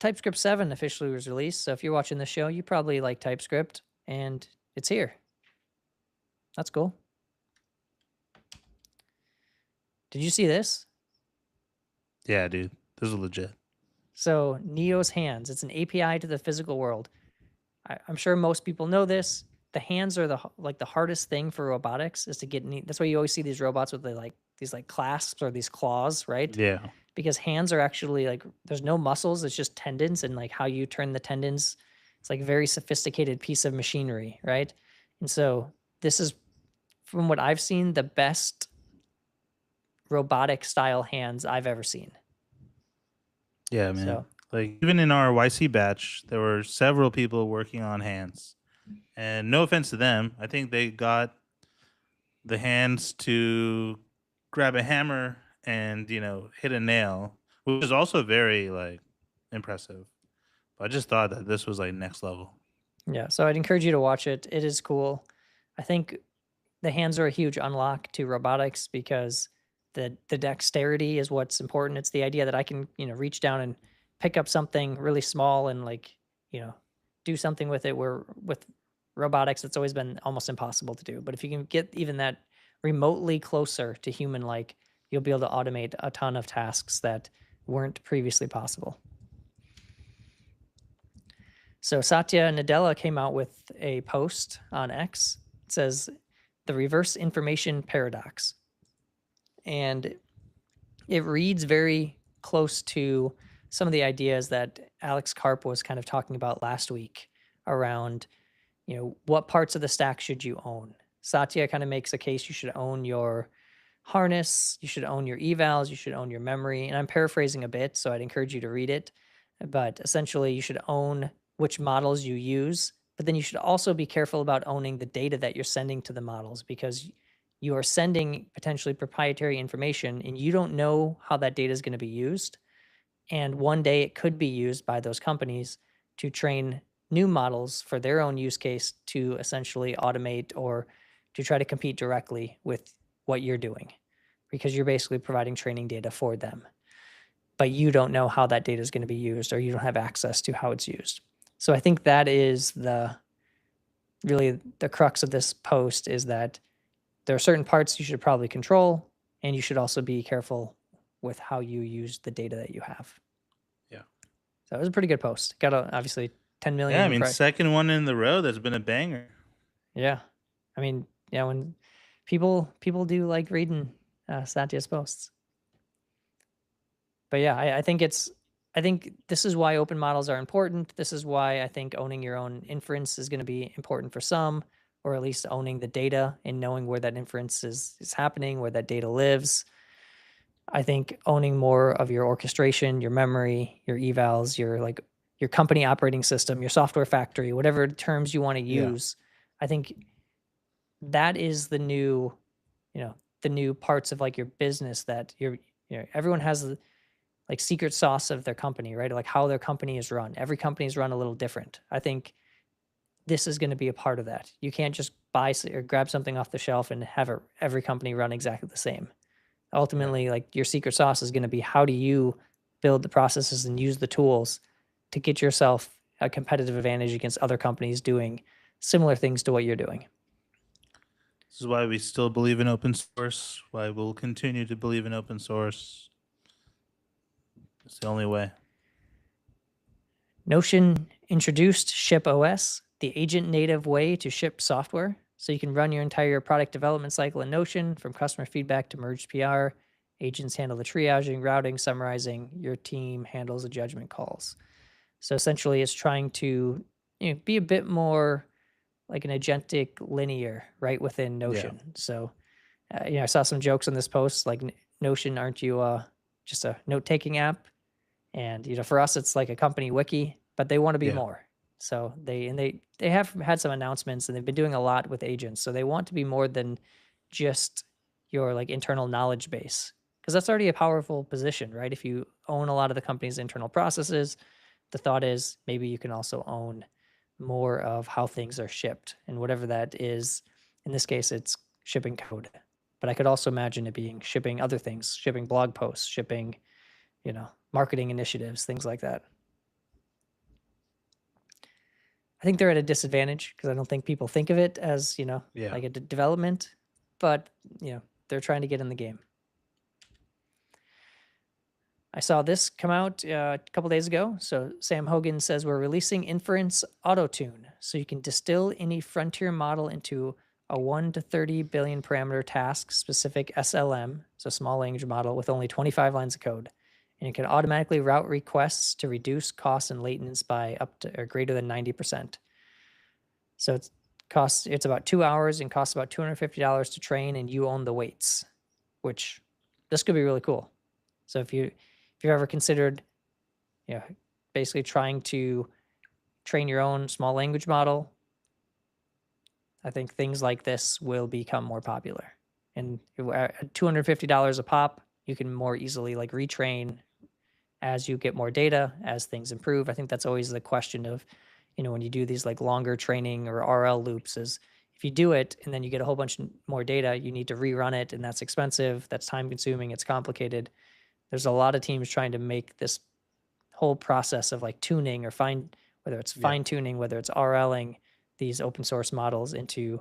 TypeScript 7 officially was released. So if you're watching the show, you probably like TypeScript, and it's here. That's cool. Did you see this? Yeah, dude. This is legit. So Neo's hands, it's an API to the physical world. I'm sure most people know this. The hands are the hardest thing for robotics is to get. That's why you always see these robots with these clasps or these claws, right? Yeah. Because hands are actually there's no muscles, it's just tendons, and how you turn the tendons. It's like a very sophisticated piece of machinery, right? And so this is, from what I've seen, the best robotic style hands I've ever seen. Yeah, man. So, Like even in our YC batch, there were several people working on hands. And no offense to them, I think they got the hands to grab a hammer and, hit a nail, which is also very impressive. But I just thought that this was next level. yeah, so I'd encourage you to watch it. It is cool. I think the hands are a huge unlock to robotics because the dexterity is what's important. It's the idea that I can, reach down and pick up something really small and do something with it, where with robotics it's always been almost impossible to do. But if you can get even that remotely closer to human like, you'll be able to automate a ton of tasks that weren't previously possible. So Satya Nadella came out with a post on X. It says the reverse information paradox. And it reads very close to some of the ideas that Alex Karp was kind of talking about last week around, what parts of the stack should you own? Satya kind of makes a case you should own your harness, you should own your evals, you should own your memory. And I'm paraphrasing a bit, so I'd encourage you to read it. But essentially, you should own which models you use, but then you should also be careful about owning the data that you're sending to the models, because you are sending potentially proprietary information and you don't know how that data is going to be used. And one day it could be used by those companies to train new models for their own use case to essentially automate or to try to compete directly with what you're doing, because you're basically providing training data for them. But you don't know how that data is going to be used, or you don't have access to how it's used. So I think that is really the crux of this post, is that there are certain parts you should probably control, and you should also be careful with how you use the data that you have. Yeah. So it was a pretty good post. Got obviously 10 million. Yeah, I mean, second one in the row that's been a banger. Yeah. I mean, yeah, when people do like reading Satya's posts. But yeah, I think this is why open models are important. This is why I think owning your own inference is going to be important for some, or at least owning the data and knowing where that inference is happening, where that data lives. I think owning more of your orchestration, your memory, your evals, your company operating system, your software factory, whatever terms you want to use, I think that is the new, the new parts of your business that everyone has secret sauce of their company, right? Like how their company is run. Every company is run a little different. I think this is going to be a part of that. You can't just buy or grab something off the shelf and have every company run exactly the same. Ultimately, your secret sauce is going to be, how do you build the processes and use the tools to get yourself a competitive advantage against other companies doing similar things to what you're doing. This is why we still believe in open source, why we'll continue to believe in open source. It's the only way. Notion introduced Ship OS, the agent native way to ship software. So you can run your entire product development cycle in Notion, from customer feedback to merged PR. Agents handle the triaging, routing, summarizing. Your team handles the judgment calls. So essentially, it's trying to be a bit more like an agentic linear right within Notion. So, I saw some jokes on this post like, Notion, aren't you just a note-taking app? And for us, it's like a company wiki, but they want to be more. So they have had some announcements, and they've been doing a lot with agents. So they want to be more than just your like internal knowledge base, because that's already a powerful position, right? If you own a lot of the company's internal processes, the thought is maybe you can also own more of how things are shipped, and whatever that is. In this case, it's shipping code, but I could also imagine it being shipping other things, shipping blog posts, shipping, marketing initiatives, things like that. I think they're at a disadvantage because I don't think people think of it as, like a development, but, they're trying to get in the game. I saw this come out a couple days ago. So Sam Hogan says we're releasing Inference Auto-Tune, so you can distill any frontier model into a 1 to 30 billion parameter task-specific SLM, so small language model, with only 25 lines of code. And it can automatically route requests to reduce costs and latency by up to or greater than 90%. So it's about 2 hours and costs about $250 to train, and you own the weights, which this could be really cool. So if you've ever considered, basically trying to train your own small language model, I think things like this will become more popular. And at $250 a pop, you can more easily like retrain as you get more data, as things improve. I think that's always the question of, when you do these like longer training or RL loops, is if you do it and then you get a whole bunch more data, you need to rerun it, and that's expensive, that's time consuming, it's complicated. There's a lot of teams trying to make this whole process of like tuning or whether it's fine tuning, whether it's RLing these open source models into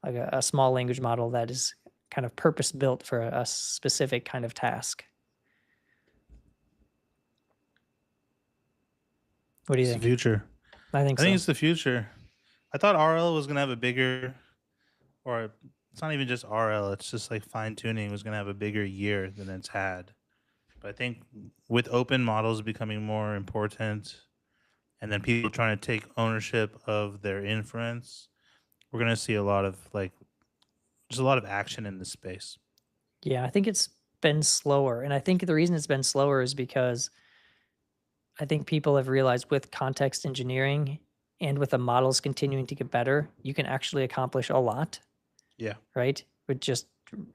like a small language model that is kind of purpose built for a specific kind of task. What do you think? It's the future. I think I so. think it's the future. I thought RL was going to have a bigger, or it's not even just RL, it's just like fine tuning was going to have a bigger year than it's had. But I think with open models becoming more important, and then people trying to take ownership of their inference, we're going to see a lot of just a lot of action in this space. Yeah, I think it's been slower. And I think the reason it's been slower is because I think people have realized with context engineering and with the models continuing to get better, you can actually accomplish a lot. Yeah. Right? With just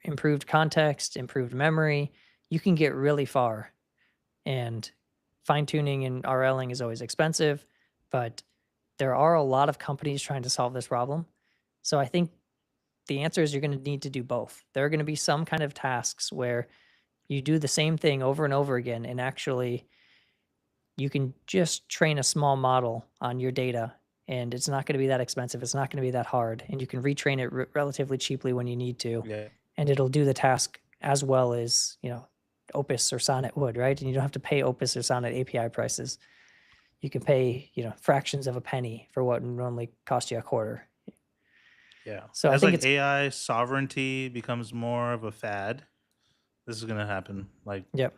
improved context, improved memory, you can get really far. And fine tuning and RLing is always expensive, but there are a lot of companies trying to solve this problem. So I think the answer is you're going to need to do both. There are going to be some kind of tasks where you do the same thing over and over again, and actually you can just train a small model on your data, and it's not going to be that expensive. It's not going to be that hard, and you can retrain it relatively cheaply when you need to. Yeah. And it'll do the task as well as, Opus or Sonnet would, right? And you don't have to pay Opus or Sonnet API prices. You can pay, fractions of a penny for what would normally cost you a quarter. Yeah. So as I think AI sovereignty becomes more of a fad, this is going to happen. Yep.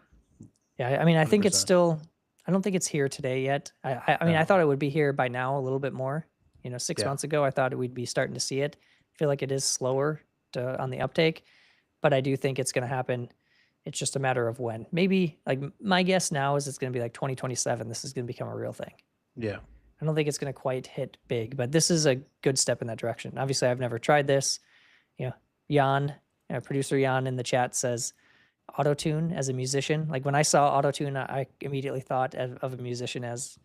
Yeah. I mean, I think it's 100%. still, I don't think it's here today yet. I mean, I thought it would be here by now a little bit more. 6 months ago, I thought we'd be starting to see it. I feel like it is slower on the uptake, but I do think it's going to happen. It's just a matter of when. Maybe, like, my guess now is it's going to be like 2027. This is going to become a real thing. Yeah. I don't think it's going to quite hit big, but this is a good step in that direction. Obviously, I've never tried this. Jan, producer Jan in the chat says, auto-tune as a musician. Like, when I saw auto-tune, I immediately thought of a musician as,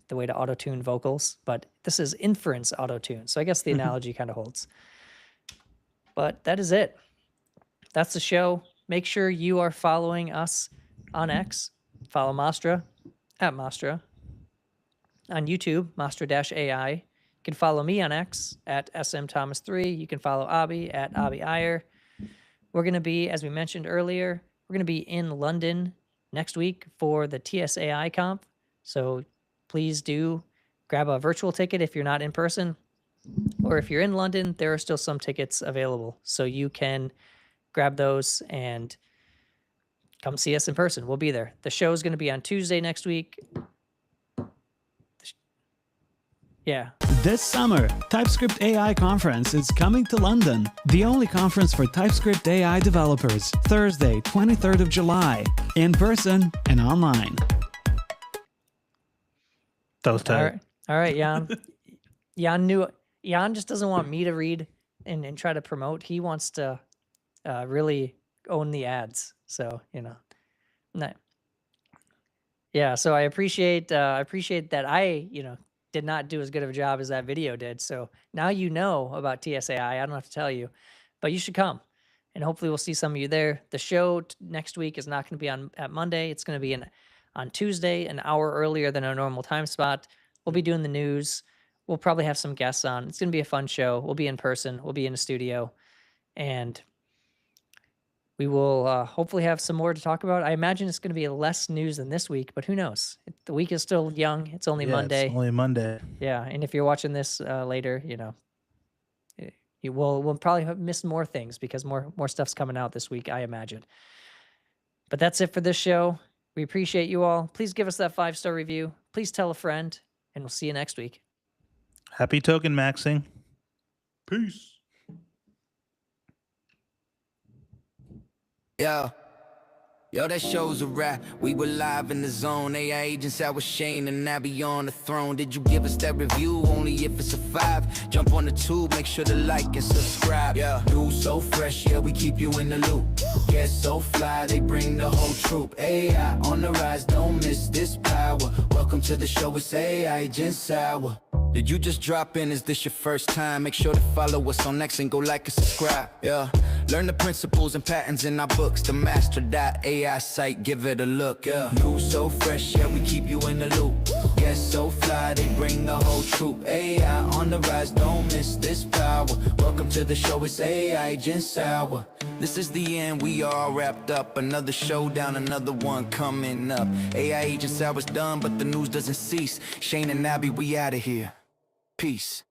the way to auto-tune vocals, but this is inference auto-tune. So I guess the analogy kind of holds. But that is it. That's the show. Make sure you are following us on X. Follow Mastra at Mastra. On YouTube, Mastra-AI. You can follow me on X at smthomas3. You can follow Abhi at Abhi Aiyer. We're going to be, as we mentioned earlier, we're going to be in London next week for the TSAI Conf. So please do grab a virtual ticket if you're not in person, or if you're in London, there are still some tickets available. So you can grab those and come see us in person. We'll be there. The show is going to be on Tuesday next week. Yeah. This summer, TypeScript AI Conference is coming to London, the only conference for TypeScript AI developers, Thursday, 23rd of July, in person and online. That was tight. All right, Jan. Jan just doesn't want me to read and try to promote. He wants to really own the ads. So, no. Yeah, so I appreciate that I, did not do as good of a job as that video did. So now you know about TSAI. I don't have to tell you, but you should come. And hopefully we'll see some of you there. The show next week is not going to be at Monday. It's going to be on Tuesday, an hour earlier than our normal time spot. We'll be doing the news. We'll probably have some guests on. It's going to be a fun show. We'll be in person. We'll be in the studio. And we will hopefully have some more to talk about. I imagine it's going to be less news than this week, but who knows? The week is still young. It's only Monday. It's only Monday. Yeah, and if you're watching this later, we'll probably have missed more things because more stuff's coming out this week, I imagine. But that's it for this show. We appreciate you all. Please give us that 5-star review. Please tell a friend, and we'll see you next week. Happy token maxing. Peace. Yo, that show's a wrap. We were live in the zone. AI agents out with Shane and Abhi on the throne. Did you give us that review? Only if it's a 5. Jump on the tube, make sure to like and subscribe. News so fresh, we keep you in the loop. Guests so fly, they bring the whole troop. AI on the rise, don't miss this power. Welcome to the show, it's AI Agents Hour. Did you just drop in? Is this your first time? Make sure to follow us on X and go like and subscribe. Learn the principles and patterns in our books. The Mastra.ai site, give it a look. News so fresh, we keep you in the loop. Guests so fly, they bring the whole troop. AI on the rise, don't miss this power. Welcome to the show, it's AI Agents Hour. This is the end, we all wrapped up. Another showdown, another one coming up. AI Agents Hour's done, but the news doesn't cease. Shane and Abhi, we out of here. Peace.